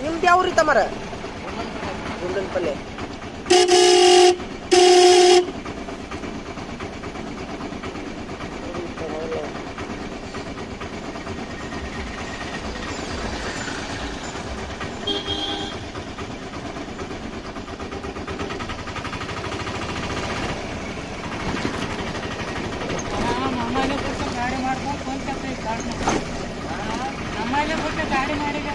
ನಿಮ್ದು ಯಾವ ರೀ ತಮ್ಮರ ಗುಂಡನ ಪಲ್ಲೆ ಗಾಡಿ ಮಾಡ್ಕೊಂಡು ನಮ್ಮಲ್ಲೇ ಬಿಟ್ಟು ಗಾಡಿ ಮಾಡಿದ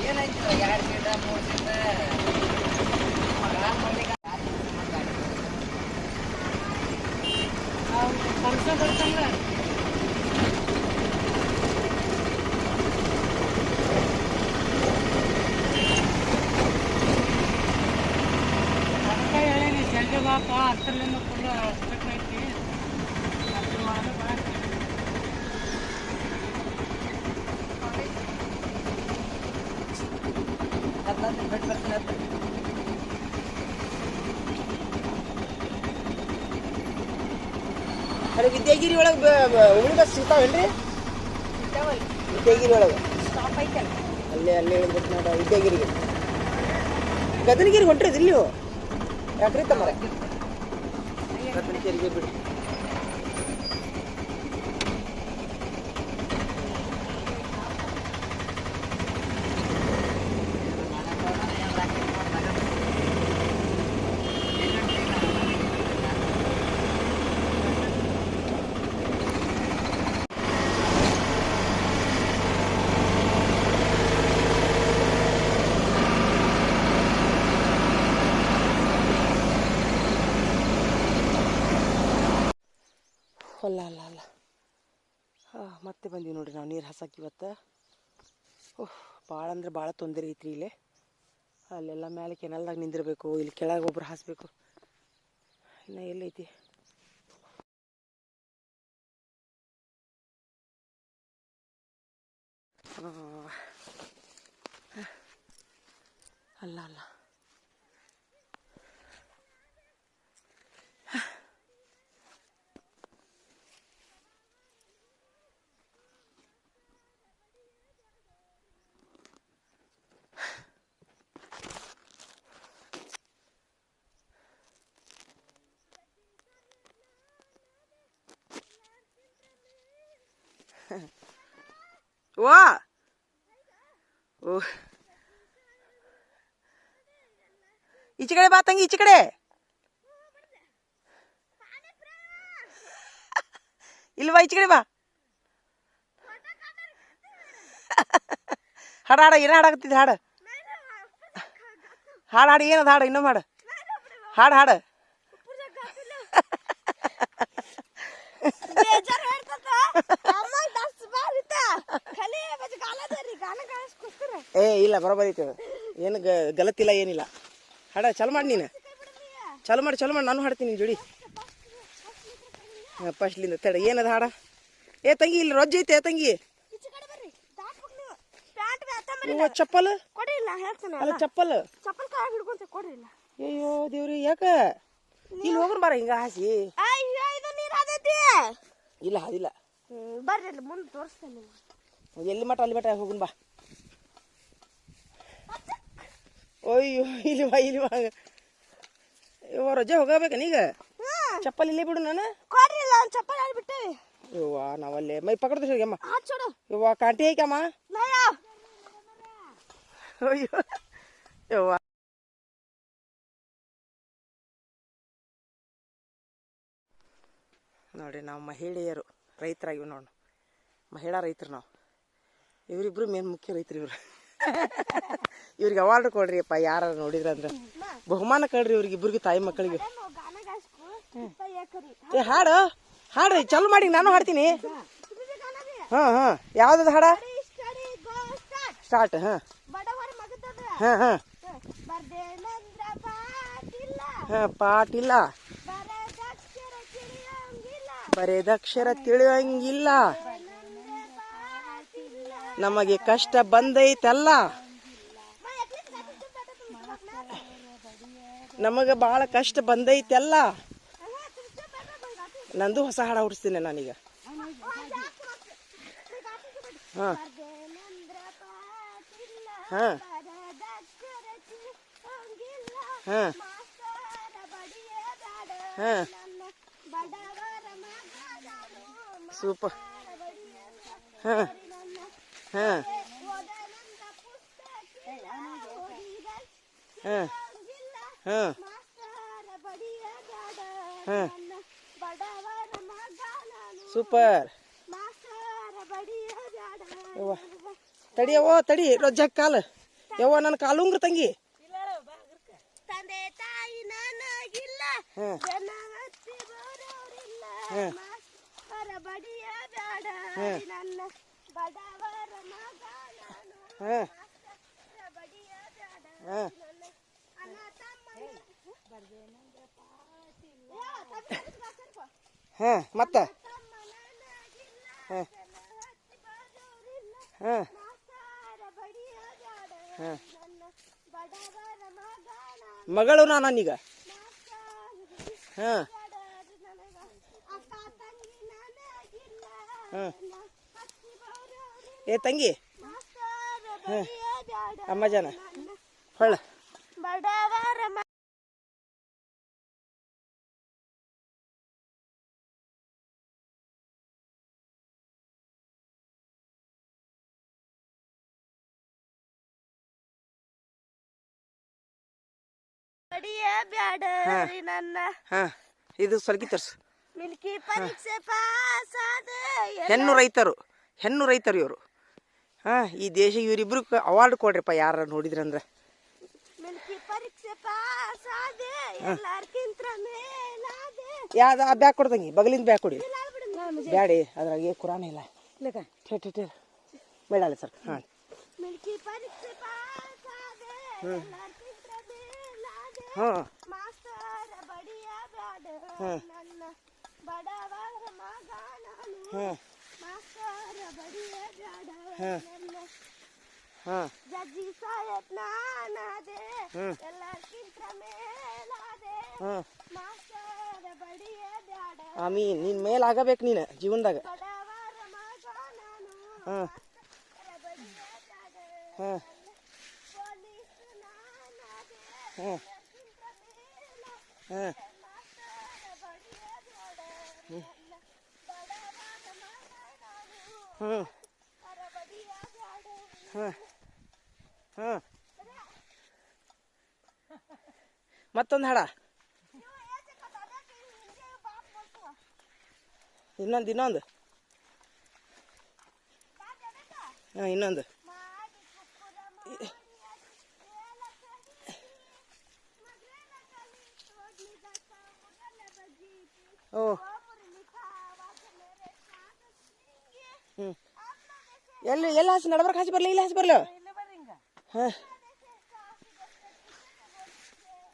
ಏನಾಯ್ತು 2 ಗಿಡ 3 ಗಿಡ ಕೆಲಸ ಬರ್ತಾನೆ ಹೇಳೀನಿ ಜಲ್ದಿ ಬಾಪ ಹತ್ತರಲಿಂದ ಫುಲ್ ಹಸ್ಬೇಕೈತಿ ಹತ್ತು ಮಾಡೋದು ಬಾ ಅರೆ ವಿದ್ಯಾಗಿರಿ ಒಳಗೆ ಹುಳಿ ಬಸ್ ಸಿಗ್ತಾವೇನ್ರಿ ವಿದ್ಯಾಗಿರಿ ಒಳಗೆ ಅಲ್ಲೇ ಹೇಳ್ಬೇಕು ನೋಡ ವಿದ್ಯಾಗಿರಿಗೆ ಗದನಗಿರಿ ಹೊಂಟ್ರಿದ್ರಿ ನೀವು ಯಾಕ್ರಿ ತಮ್ಮರ ಗದನಗಿರಿಗೆ ಬಿಡಿ ಅಲ್ಲ ಮತ್ತೆ ಬಂದೀವಿ ನೋಡ್ರಿ ನಾವು ನೀರು ಹಾಸಕ್ಕೆ ಇವತ್ತು ಭಾಳ ಅಂದ್ರೆ ಭಾಳ ತೊಂದರೆ ಐತ್ರಿ ಇಲ್ಲೇ ಅಲ್ಲೆಲ್ಲ ಮೇಲೆ ಕೆನಲ್ದಾಗ ನಿಂದಿರಬೇಕು ಇಲ್ಲಿ ಕೆಳಗೆ ಒಬ್ರು ಹಾಸಬೇಕು ಇನ್ನು ಎಲ್ಲೈತಿ ಅಲ್ಲ ಓ ಈಚೆ ಕಡೆ ಬಾ ತಂಗಿ ಈಚೆ ಕಡೆ ಇಲ್ವಾ ಈಚೆ ಕಡೆ ಬಾ ಹಾಡ ಏನು ಹಾಡಾಕತ್ತಿದ್ದೆ ಹಾಡು ಏನದು ಹಾಡು ಇನ್ನೊಮ್ಮೆ ಹಾಡು ಏ ಇಲ್ಲ ಬರೋಬರಿ ಐತೆ ಏನು ಗಲತ್ತಿಲ್ಲ ಏನಿಲ್ಲ ಹಾಡ ಚಾಲು ಮಾಡಿ ನೀನು ಚಾಲು ಮಾಡಿ ನಾನು ಹಾಡ್ತೀನಿ ನಿನ್ನ ಜೋಡಿ ಫಸ್ಟ್ಲಿಂದ ತಡ ಏನದು ಹಾಡ ಏ ತಂಗಿ ಇಲ್ಲಿ ರೊಜ್ಜ ಐತೆ ತಂಗಿ ಚಪ್ಪಲ್ ಅಲ್ಲ ಚಪ್ಪಲ್ ಅಯ್ಯೋ ದೇವ್ರಿ ಯಾಕ ಇಲ್ಲಿ ಹೋಗ್ರ ಬಾರ ಹಿಂಗ ಹಾಸಿ ಇಲ್ಲ ಅದಿಲ್ಲ ಬರ್ರಿ ಮುಂದೆ ತೋರಿಸ್ತೇನೆ ಎಲ್ಲಿ ಮಠ ಅಲ್ಲಿ ಮಠ ಹೋಗುನ್ ಬಾ ಅಯ್ಯೋ ಇಲ್ಲಿ ಬಾ ರಜೆ ಹೋಗಬೇಕ ನೀಗ ಚಪ್ಪಲ್ ಇಲ್ಲೇ ಬಿಡು ನಾನು ಚಪ್ಪಲ್ ಬಿಟ್ಟೆ ಯವ್ವ ನಾವಲ್ಲೇ ಮೈ ಪಕಡ್ದು ಹೋಗ್ಯಮ್ಮ ಯವ್ವ ಕಾಂಟಿ ಐಕಮ್ಮ ಅಯ್ಯೋ ಯವ್ವ ನೋಡಿ ನಾವು ಮಹಿಳೆಯರು ರೈತರಾಗಿವಿ ನೋಡು ಮಹಿಳಾ ರೈತರು ನಾವು ಇವರಿಬ್ರು ಮೇನ್ ಮುಖ್ಯ ರೈತರು ಇವ್ರಿಗೆ ಅವಾರ್ಡ್ ಕೊಡ್ರಿ ಅಪ್ಪ ಯಾರು ನೋಡಿದ್ರ ಅಂದ್ರೆ ಬಹುಮಾನ ಕೊಡ್ರಿ ಇವ್ರಿಗೆ ಇಬ್ಬರಿಗೆ ತಾಯಿ ಮಕ್ಕಳಿಗೆ ಏ ಹಾಡ್ರಿ ಚಾಲು ಮಾಡಿ ನಾನು ಹಾಡ್ತೀನಿ ಯಾವ್ದದ ಹಾಡ ಸ್ಟಾರ್ಟ್ ಪಾಟಿಲ್ಲ ಬರೆದಕ್ಷರ ತಿಳಿಯಂಗಿಲ್ಲ, ನಮಗೆ ಕಷ್ಟ ಬಂದೈತಲ್ಲ, ನಮಗೆ ಭಾಳ ಕಷ್ಟ ಬಂದೈತೆಲ್ಲ. ನಂದು ಹೊಸ ಹಾಡ ಹುಡಿಸ್ತೀನಿ ನಾನೀಗ. ಹಾಂ ಹಾಂ ಹಾಂ ಹಾಂ ಸೂಪರ್. ಹಾಂ ಹಾಂ ಹಾಂ ಹಾಂ ಹಾಂ ಸೂಪರ್. ಯವ್ವ ತಡಿಯವ್ವ ತಡಿ, ರೊಜ್ಜಾಕ್ ಕಾಲು. ಯವ್ವ ನನ್ನ ಕಾಲುಂಗ್ರ ತಂಗಿ. ತಂದೆ ತಾಯಿ ನನಗಿಲ್ಲ, ಹಾಂ ಜನವತ್ತಿ ಬರೋರಿಲ್ಲ, ಹಾಂ ಮಾಸ್ತರ ಬಡಿಯ ಬ್ಯಾಡ, ನನ್ನ ಬಡವರ ಮಗ ನಾನು, ಹಾಂ ಮಾಸ್ತರ ಬಡಿಯ ಬ್ಯಾಡ, ಹಾಂ ನನ್ನ ಅಣ್ಣ ತಮ್ಮನ ಹಾಂ ಮತ್ತೆ ತಮ್ಮ ನನಗಿಲ್ಲ, ಹಾಂ ಜನವತ್ತಿ ಬರೋರಿಲ್ಲ, ಹಾಂ ಮಾಸ್ತರ ಬಡಿಯ ಬ್ಯಾಡ, ಹಾಂ ನನ್ನ ಬಡವರ ಮಗ ನಾನು, ಮಗಳು ನಾನೀಗ. ಮಾಸ್ತರ ಹಾಂ ಅಕ್ಕ ತಂಗಿ ನನಗಿಲ್ಲ, ಹಾಂ ಹತ್ತಿ ಬರೋರಿಲ್ಲ, ಏ ತಂಗಿ ಮಾಸ್ತರ ಬಡಿಯ ಬ್ಯಾಡ, ಅಮ್ಮ ಜನ ಹೊಳ್ಳ. ಬಡವರ ಬಡಿಯ ಬ್ಯಾಡ ನನ್ನ, ಹಾಂ ಇದು ಸೊಲ್ಗಿ ತರ್ಸು. ಮಿಲ್ಕಿ ಪರೀಕ್ಷೆ ಪಾಸ್ ಆದ, ಹೆಣ್ಣು ರೈತರು ಇವರು. ಹಾಂ ಈ ದೇಶ ಇವರಿಬ್ರು ಅವಾರ್ಡ್ ಕೊಡ್ರಿಪ್ಪ ಯಾರು ನೋಡಿದ್ರಂದ್ರೆ. ಮಿಲ್ಕಿ ಪರೀಕ್ಷೆ ಪಾಸ್ ಆದ, ಎಲ್ಲಾರ್ಕಿಂತ ಮೇಲಾದೆ, ಯಾವ್ದು ಆ ಬ್ಯಾಗ್ ಕೊಡ್ದಂಗಿ, ಬಗಲಿಂದ ಬ್ಯಾಗ್ ಕೊಡಿ. ಬ್ಯಾಡಿ ಅದ್ರಾಗೆ ಕುರಾನ ಇಲ್ಲ. ಠೇ ಬೇಡ ಸರ್. ಹಾಂ ಮಿಲ್ಕಿ ಪರೀಕ್ಷೆ ಪಾಸ್ ಆದ, ಎಲ್ಲಾರ್ಕಿಂತ ಮೇಲಾದೆ, ಹಾಂ ಮಾಸ್ತರ ಬಡಿಯ ಬ್ಯಾಡ, ನನ್ನ ಬಡವರ ಮಗ ನಾನು, ಹಾಂ ಮಾಸ್ತರ ಬಡಿಯ ಬ್ಯಾಡ, ನನ್ನ ಹಾಂ ಜಜ್ಜಿ ಸಾಯತ್ ನಾನಾದೆ, ಹ್ಮ್. ಎಲ್ಲಾರ್ಕಿಂತ ಮೇಲಾದೆ, ಹಾಂ ಮಾಸ್ತರ ಬಡಿಯ ಬ್ಯಾಡ, ಆಮೀನ್. ನಿನ್ನ ಮೇಲಾಗಬೇಕು ನೀನು ಜೀವನದಾಗ. ಬಡವರ ಮಗ ನಾನು, ಹಾಂ ಮಾಸ್ತರ ಬಡಿಯ ಬ್ಯಾಡ, ಹಾಂ ಪೊಲೀಸ್ ನಾನಾದೆ, ಹಾಂ ಎಲ್ಲಾರ್ಕಿಂತ ಮೇಲಾದೆ, ಹಾಂ ಮಾಸ್ತರ ಬಡಿಯ ಬ್ಯಾಡ, ನನ್ನ ಬಡವರ ಮಗ ನಾನು, ಹಾಂ ಮಾಸ್ತರ ಬಡಿಯ ಬ್ಯಾಡ. ಹಾಂ ಹಾಂ ಮತ್ತೊಂದು ಹಾಡ, ಇನ್ನೊಂದು ಹಾಂ ಇನ್ನೊಂದು. ಓ ಹ್ಞೂ ಎಲ್ಲಿ ಹಸಿ ನಡ್ಬರ್ಕ್ ಹಸಿ ಬರಲಿ, ಇಲ್ಲಿ ಹಸಿ ಬರಲಿ. ಹಾಂ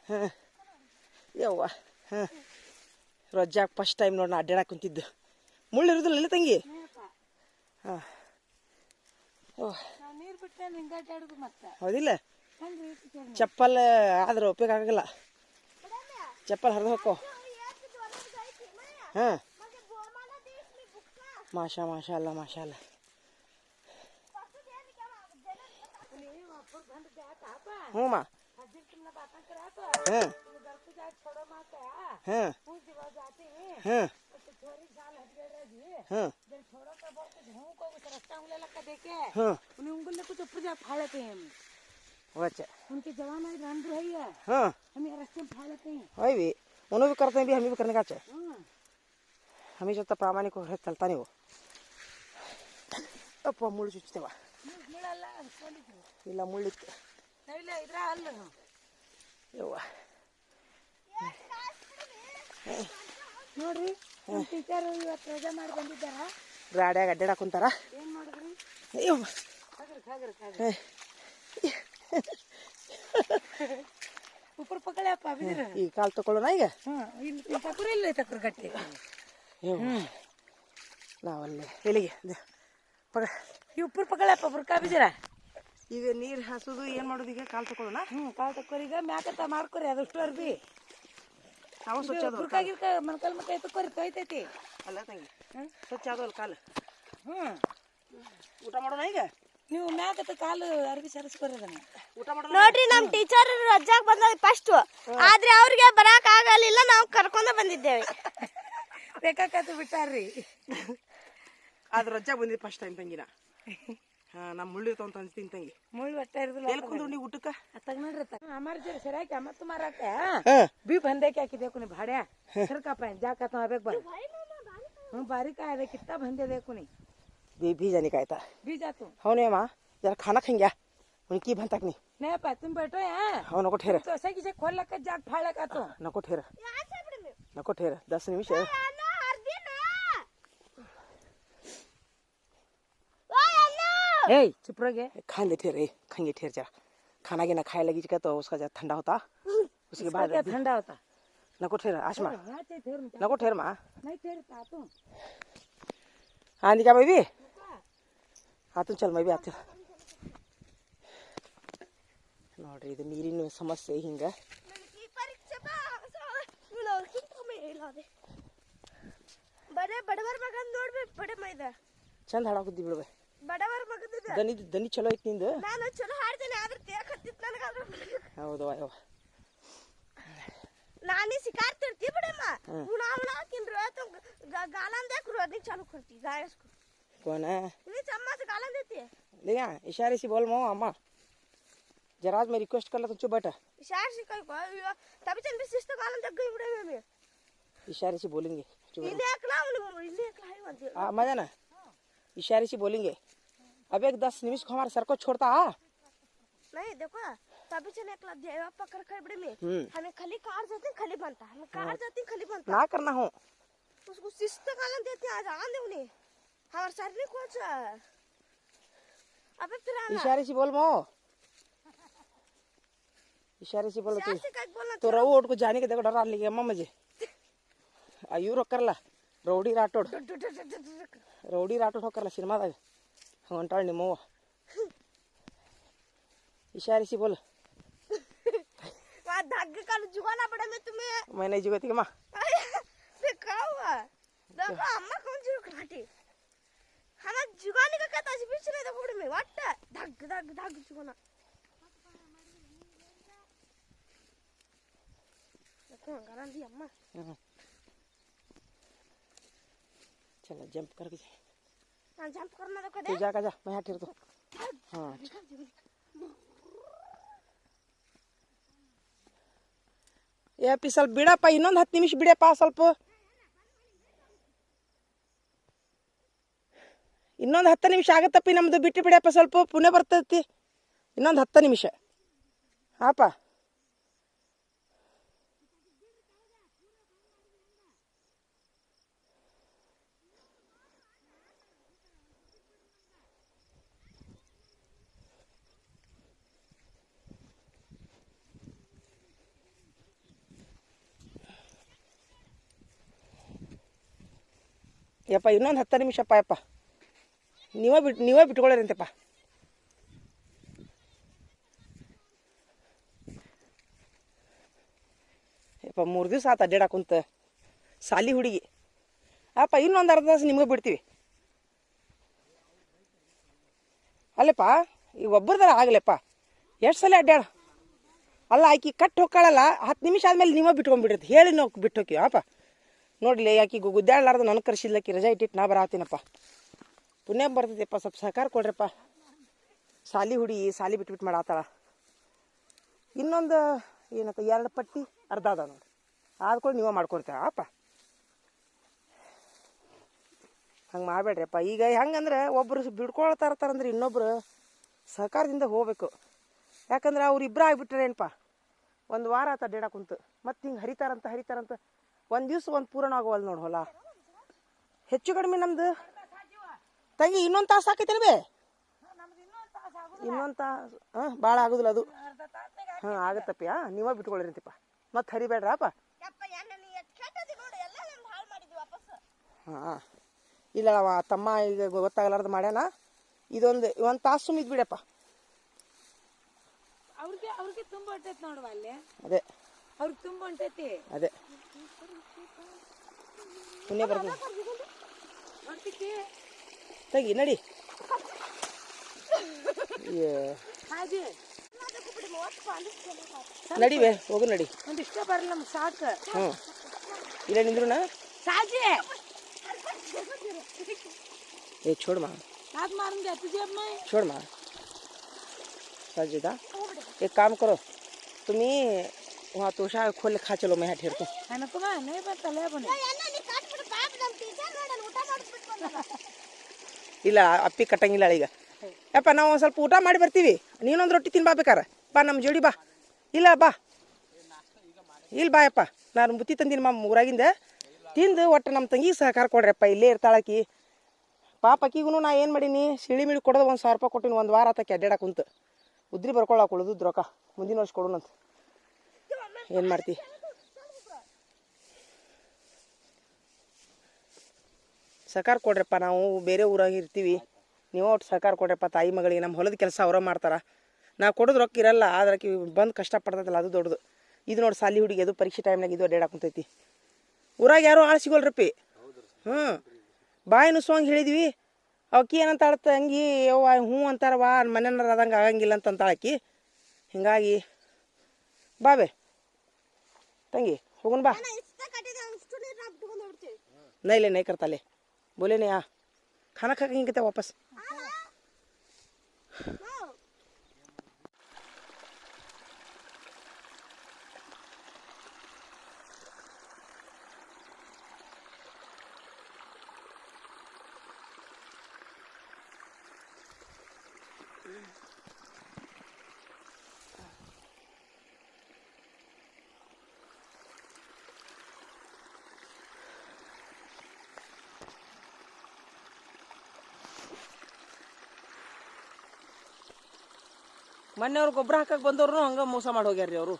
ಹಾಂ ಯವ್ವ ಹಾಂ ರೊಜ್ಜಾಕ್ ಫಸ್ಟ್ ಟೈಮ್ ನೋಡಿ ನಾ ಅಡ್ಡಾಡಕ್ಕೆ ಕುಂತಿದ್ದು. ಮುಳ್ಳು ಇರೋದಿಲ್ಲ ಇಲ್ಲ ತಂಗಿ. ಹಾಂ ನೀರು ಬಿಟ್ಟೆ ಹಿಂಗೆ ಅಡ್ಡಾಡುದು ಮತ್ತೆ ಹೌದಿಲ್ಲ. ಚಪ್ಪಲ್ ಆದ್ರೆ ಉಪಯೋಗ ಆಗಲ್ಲ, ಚಪ್ಪಲ್ ಹರಿದು ಹೋಕ್ಕೋ. ಹಾಂ ಮಾಷಾ ಅಲ್ಲ. ಹ್ಞೂ ಮಾ ಹಾಂ ಹಾಂ ಹಾಂ ಹಾಂ हाँ उन्हें उंगल को तो पूजा फाड़ते हैं हम। अच्छा उनके जवान में रंग रही है, हाँ हम ये रास्ते में फाड़ते हैं। वही भी उन्होंने भी करते हैं, भी हमें भी करने का चाहिए। हाँ हमें जो प्रामाणिक हो चलता नहीं वो अप्ಪ ಮುಳ್ಳು ಚುಚ್ಚುತ್ತೇವ ಮುಳ್ಳಲ್ಲ ಇಲ್ಲ ಮುಳ್ಳಿತ್ತು ನಾವಿಲ್ಲ ಇದ್ರ ಅಲ್ಲ ಯವ್ವ ನೋಡ್ರಿ ಟೀಚರ್ ಇವತ್ತು ರಜಾ ಮಾಡಿ ಬಂದಿದ್ದಾರ, ಗಾಡ್ಯಾಗ ಅಡ್ಡಾಡಕ್ ಕುಂತಾರ. ಏನ್ ಮಾಡಿದ್ರಿ? ಯವ್ವ ಉಪ್ಪರ್ ಪಕ್ಕಳೆ ಅಪ್ಪ ಬಿದ್ರ ಈ ಕಾಲ್ ತಕೊಳ್ಳೋಣ ಈಗ. ಇಲ್ಲಿ ತಕುರ ಇಲ್ಲ ತಕುರ ಗಟ್ಟಿ ನಾವಲ್ಲೇ ಎಲ್ಲಿಗೆ ಪಗ ಇವ್ರು ಪಗಳಪ್ಪ ಬುರ್ಕಾ ಬೀಜರ ಈಗ ನೀರು ಹಾಸೋದು ಏನು ಮಾಡೋದು ಈಗ ಕಾಲು ತಗೊಳ್ಳೋಣ. ಕಾಲು ತಕ್ಕೋರಿ ಈಗ ಮ್ಯಾಕತ್ತ ಮಾಡ್ಕೊರಿ ಅದಷ್ಟು ಅರ್ಬಿ ನಾವು ಸ್ವಚ್ಛ ಆದವು ಬುರ್ಕಾ ಗಿರ್ಕ ಮನ್ಕಲ್ ಮಕ್ಕ ತಕ್ಕೋರಿ ತೊಯ್ತೈತಿ. ಅಲ್ಲ ತಂಗಿ ಸ್ವಚ್ಛ ಆದವಲ್ಲ ಕಾಲು. ಊಟ ಮಾಡೋಣ ಈಗ. ನೀವು ಮ್ಯಾಕತ್ತ ಕಾಲು ಅರ್ಬಿ ಸರಿಸ್ಕೊರಿ ಅದನ್ನ. ಊಟ ಮಾಡೋಣ ನೋಡ್ರಿ ನಮ್ ಟೀಚರ್ ರಜಾಗ್ ಬಂದಾಗ ಫಸ್ಟ್ ಆದ್ರೆ ಅವ್ರಿಗೆ ಬರಾಕ್ ಆಗಲಿಲ್ಲ, ನಾವು ಕರ್ಕೊಂಡ ಬಂದಿದ್ದೇವೆ. ಬೇಕಾಕತ್ತು ಬಿಟ್ಟಾರ್ರಿ. ಆದ್ರೆ ರಜಾ ಬಂದಿದ್ದು ಫಸ್ಟ್ ಟೈಮ್ ತಂಗಿನ. ನಮ್ಮ ಮುಳ್ಳಿರ್ತಾವ ಅಂತ ಅನ್ಸ್ತೀನಿ ತಂಗಿ. ಮುಳ್ಳು ಒಟ್ಟ ಇರುದಿಲ್ಲ. ಎಲ್ಲಿ ಕುಂದ್ರು ನೀವು ಊಟಕ್ಕೆ ಅತ್ತಾಗ ನೋಡ್ರಿ ಅಮ್ಮಾರ ಜರ ಸರಿಯಾಕಿ ಅಮ್ಮತ್ತು ಮಾರಾಕ ಬಿ ಬಂದೇಕಿ ಹಾಕಿದೇಕು ನೀ ಭಾಡ್ಯಾ ಸರ್ಕಪ್ಪ ಜಾಕ ಬೇಕ ಬಾ बारीक आहे कितना भंदे देखो नहीं बीजा नहीं कहता बीज आतो हो ने माँ जरा खाना खाएंगे उनकी भंतक नहीं पा तुम बैठो यहाँ हो नको ठेर तो ऐसा किसे खोल लग जाग फाड़ लगा तो नको ठेर 10 निमिष है ए चुप रह गए खाएंगे ठेर जरा खाना गिना खाए लगी का तो उसका जरा ठंडा होता उसके बाद ठंडा होता नको ठेर आसमा नको ठेर माँ नहीं ठेरता तुम आंधी क्या मैं भी आतु चल मैं भी आती ನೋಡ್ರಿ ಇದು ನೀರಿನ ಸಮಸ್ಯೆ ಹಿಂಗ ಬಡವರ ಮಗನ್ ನೋಡ್ಬೇಕು ಬಡ ಮೈದ ಚಂದ ಹಾಡಾಕುದ್ದಿ ಬಿಡ್ಬೆ ಬಡವರ ಮಗದ ದನಿ ಚಲೋ ಐತಿ ನಿಂದು ನಾನು ಚಲೋ ಹಾಡ್ತೇನೆ ಆದ್ರೆ ತೇಕ್ ಹತ್ತಿತ್ತು ನನಗಾದ್ರೆ ಹೌದು ಅಯ್ಯೋ नानी सिखाती बड़े माँ उनावला किन रोत गालन देख रोनी चालू करती गायस को कौन है ये चम्मा से गालन देती है देखा इशारे से बोल मो अम्मा जरा आज मैं रिक्वेस्ट कर ला तो चुप बैठा इशारे से कोई तभी चल भी सिस्टर गालन देख गई बड़े में इशारे से बोलेंगे इन्हें अकला ही मत मजा ना इशारे से बोलेंगे अब एक 10 निमिष को हमारे सर को छोड़ता नहीं देखो तभी चले एकला देवा पकड़ कर बड़े में हमें खाली कार जाते खाली बनता हमें कार जाते खाली बनता ना करना हो उसको शिस्त गालन देते आज आन दे उन्हें हमारे सर ने कुछ अबे फिर आना इशारे से बोल मो इशारे से बोलो तो रऊ उठ को जाने के देखो डरा लेगी अम्मा मुझे आयु रोक करला रौडी राठोड होकरला सिनेमा दाग ಹೊಂಟಾಳ ನಿಮ್ಮವ್ವ इशारे से बोल वहाँ धागे का जुगाना पड़ा मैं तुम्हें मैं नहीं जुगाती माँ क्या हुआ देखो अम्मा कौन सी खाती हमें जुगाने का कहता है पीछे नहीं देखो बड़े में वाट धाग धाग धाग जुगाना देखो गाना दी अम्मा चलो जंप करके हाँ जंप करना तो तू जा जा मैं हट तो हाँ यापी ಸ್ವಲ್ಪ ಬಿಡಪ್ಪ ಇನ್ನೊಂದು 10 ನಿಮಿಷ ಬಿಡಪ್ಪ ಸ್ವಲ್ಪ ಇನ್ನೊಂದು 10 ನಿಮಿಷ ಆಗತ್ತಪ್ಪ ನಮ್ದು ಬಿಟ್ಟು ಬಿಡಪ್ಪ ಸ್ವಲ್ಪ ಪುಣ್ಯ ಬರ್ತೈತಿ ಇನ್ನೊಂದು 10 ನಿಮಿಷ ಹಾಪ ಯಪ್ಪ ಇನ್ನೊಂದು 10 ನಿಮಿಷಪ್ಪ ಯಪ್ಪ ನೀವೇ ಬಿಟ್ಕೊಳ್ಳಿರಂತಪ್ಪ ಯಪ್ಪ 3 ದಿವಸ ಆತ ಅಡ್ಡಾಡ ಕುಂತ ಸಾಲಿ ಹುಡುಗಿ ಅಪ್ಪ ಇನ್ನೊಂದು ಅರ್ಧ ತಾಸು ನಿಮಗೆ ಬಿಡ್ತೀವಿ ಅಲ್ಲಪ್ಪ ಈಗ ಒಬ್ಬರದಾರ ಆಗಲಪ್ಪ ಎಷ್ಟು ಸಲ ಅಡ್ಡಾಡ ಅಲ್ಲ ಆಕಿ ಕಟ್ಟು ಹೋಗ್ಕೊಳ್ಳಲ್ಲ 10 ನಿಮಿಷ ಆದ್ಮೇಲೆ ನೀವೇ ಬಿಟ್ಕೊಂಡ್ಬಿಡ್ರಿ ಹೇಳಿ ನಾವು ಬಿಟ್ಟು ಹೋಗ್ತೀವಿ ಅಪ್ಪ ನೋಡ್ಲಿ ಯಾಕೆ ಗುದ್ದಾಡ್ಲಾರ್ದು ನನಗೆ ಕರ್ಸಿದ್ಲಕ್ಕಿ ರಜಾ ಇಟ್ಟಿಟ್ಟು ನಾ ಬರಾತೀನಪ್ಪ ಪುಣ್ಯ ಬರ್ತೈತಿಪ್ಪ ಸ್ವಲ್ಪ ಸಹಕಾರ ಕೊಡ್ರಪ್ಪ ಸಾಲಿ ಹುಡುಗಿ ಸಾಲಿ ಬಿಟ್ಬಿಟ್ಟು ಮಾಡಾತಾಳ ಇನ್ನೊಂದು ಏನತ್ತ 2 ಪಟ್ಟಿ ಅರ್ಧ ಅದ ನೋಡಿ ಆದ್ಕೊಂಡು ನೀವೇ ಮಾಡ್ಕೊಡ್ತೇವೆ ಅಪ್ಪ ಹಂಗೆ ಮಾಡಬೇಡ್ರಿಪ್ಪ ಈಗ ಹೆಂಗಂದ್ರೆ ಒಬ್ಬರು ಬಿಡ್ಕೊಳ್ತಾರಂದ್ರೆ ಇನ್ನೊಬ್ರು ಸಹಕಾರದಿಂದ ಹೋಗ್ಬೇಕು ಯಾಕಂದ್ರೆ ಅವ್ರು ಇಬ್ಬರು ಆಗಿಬಿಟ್ರೇನಪ್ಪ ಒಂದು ವಾರ ಆತ ಅಡ್ಡಾಡ ಕುಂತು ಮತ್ತು ಹಿಂಗೆ ಹರಿತಾರಂತ ಒಂದು ದಿವ್ಸ ಒಂದು ಪೂರ್ಣ ಆಗೋವಲ್ಲ ನೋಡಿ ಹೊಲ ಹೆಚ್ಚು ಕಡಿಮೆ ನಮ್ದು ತಂಗಿ ಇನ್ನೊಂದು ತಾಸು ಹಾಕೈತೇನೆ ಬೇ ಇನ್ನೊಂದು ತಾಸು ಭಾಳ ಆಗೋದಿಲ್ಲ ಅದು ಆಗತ್ತಪ್ಪ ನೀವೇ ಬಿಟ್ಕೊಳ್ಳಿರಂತಪ್ಪ ಮತ್ತೆ ಹರಿಬೇಡ್ರಪ್ಪ ಹಾಂ ಇಲ್ಲ ಅವ ತಮ್ಮ ಈಗ ಗೊತ್ತಾಗಲಾರ್ದು ಮಾಡ್ಯಾನ. ಇದೊಂದು ಒಂದು ತಾಸು ಸುಮ್ಮಿದ್ ಬಿಡಪ್ಪ. ಅವ್ರಿಗೆ ತುಂಬ ಹೊಂಟೈತಿ ನೋಡುವ ಅಲ್ಲಿ. ಅದೇ ಅವ್ರಿಗೆ ತುಂಬ ಹೊಂಟೈತಿ. ಅದೇ ಪುಣ್ಯ ಬರ್ತೀನಿ ತಂಗಿ ನಡಿ. ನಡಿವೆ ಹೋಗು ನಡಿ. ಒಂದಿಷ್ಟ ಬರಲ್ಲ ನಮ್ಗೆ ಸಾಕು. ಹ್ಞೂ ಇಲ್ಲ ನಿಂದ್ರುನಾ ಸಾಜಿ ए छोड़ माँ हाथ मारूंगी तुझे अब मैं. छोड़ माँ साजिदा एक काम करो तुम्ही वहाँ तोशा खोल खा चलो मैं यहाँ ठहरता हूँ. है ना तुम्हें नहीं पता ले बने ಇಲ್ಲ ಅಪ್ಪಿ ಕಟ್ಟಂಗಿಲ್ಲ ಈಗ. ಯಪ್ಪ ನಾವು ಒಂದು ಸ್ವಲ್ಪ ಊಟ ಮಾಡಿ ಬರ್ತೀವಿ, ನೀನೊಂದು ರೊಟ್ಟಿ ತಿನ್ ಬಾ ಬೇಕಾರೆ. ಬಾ ನಮ್ಮ ಜೋಡಿ ಬಾ. ಇಲ್ಲ ಬಾ ಇಲ್ಲಿ ಬಾ ಯಪ್ಪ, ನಾನು ಬುತ್ತಿ ತಂದಿನಿ ಊರಾಗಿಂದ ತಿಂದು ಒಟ್ಟು ನಮ್ಮ ತಂಗಿಗೆ ಸಹಕಾರ ಕೊಡ್ರಪ್ಪ. ಇಲ್ಲೇ ಇರ್ತಾಳಕಿ ಪಾಪ. ಅಕ್ಕಿಗೂ ನಾ ಏನು ಮಾಡೀನಿ ಸಿಳಿ ಮಿಳಿ ಕೊಡೋದು 1,000 ರೂಪಾಯಿ ಕೊಟ್ಟಿನಿ. 1 ವಾರ ಆತಕ್ಕೆ ಅಡ್ಡಾಡಕ್ಕೆ ಕುಂತು ಉದ್ರಿ ಬರ್ಕೊಳಕ್ಕೆ ಉಳಿದುದು ರೊಕ್ಕ ಮುಂದಿನ ವರ್ಷ ಕೊಡೋಣಂತ. ಏನು ಮಾಡ್ತಿ? ಸಹಕಾರ ಕೊಡ್ರಪ್ಪ. ನಾವು ಬೇರೆ ಊರಾಗ ಇರ್ತೀವಿ, ನೀವು ಒಟ್ಟು ಸಹಕಾರ ಕೊಡ್ರಪ್ಪ. ತಾಯಿ ಮಗಳಿಗೆ ನಮ್ಮ ಹೊಲದ ಕೆಲಸ ಅವರ ಮಾಡ್ತಾರೆ, ನಾವು ಕೊಡೋದು ರೊಕ್ಕ ಇರಲ್ಲ. ಆದ್ರೆ ಆಕಿ ಬಂದು ಕಷ್ಟಪಡ್ತೈತಲ್ಲ ಅದು ದೊಡ್ಡದು. ಇದು ನೋಡಿ ಸಾಲಿ ಹುಡುಗಿ ಅದು ಪರೀಕ್ಷೆ ಟೈಮ್ನಾಗ ಇದು ಅಡ್ಡಾಡಕ್ಕೆ ಕುಂತೈತಿ. ಊರಾಗ ಯಾರೂ ಆಳು ಸಿಗೋಲ್ರಪ್ಪಿ. ಬಾಯಿ ನುಸ್ವಂಗೆ ಹೇಳಿದ್ವಿ. ಅವಕ್ಕಿ ಏನಂತ ಆಡ್ತ ಹಂಗೆ ಯವ್ವ ಹ್ಞೂ ಅಂತಾರವ್ವ ಮನೆಯನ್ನಾರ ಆದಂಗೆ ಆಗಂಗಿಲ್ಲ ಅಂತ ಅಂತಾಳಕಿ. ಹಿಂಗಾಗಿ ಬಾಬೆ ತಂಗಿ ಹೋಗುನ್ ಬಾ. नहीं ले नहीं करता ले बोले नहीं आ खाना खा के कहते वापस. ಮೊನ್ನೆ ಅವ್ರು ಗೊಬ್ಬರ ಹಾಕಕ್ಕೆ ಬಂದವ್ರು ಹಂಗೆ ಮೋಸ ಮಾಡಿ ಹೋಗ್ಯಾರ್ರಿ. ಅವರು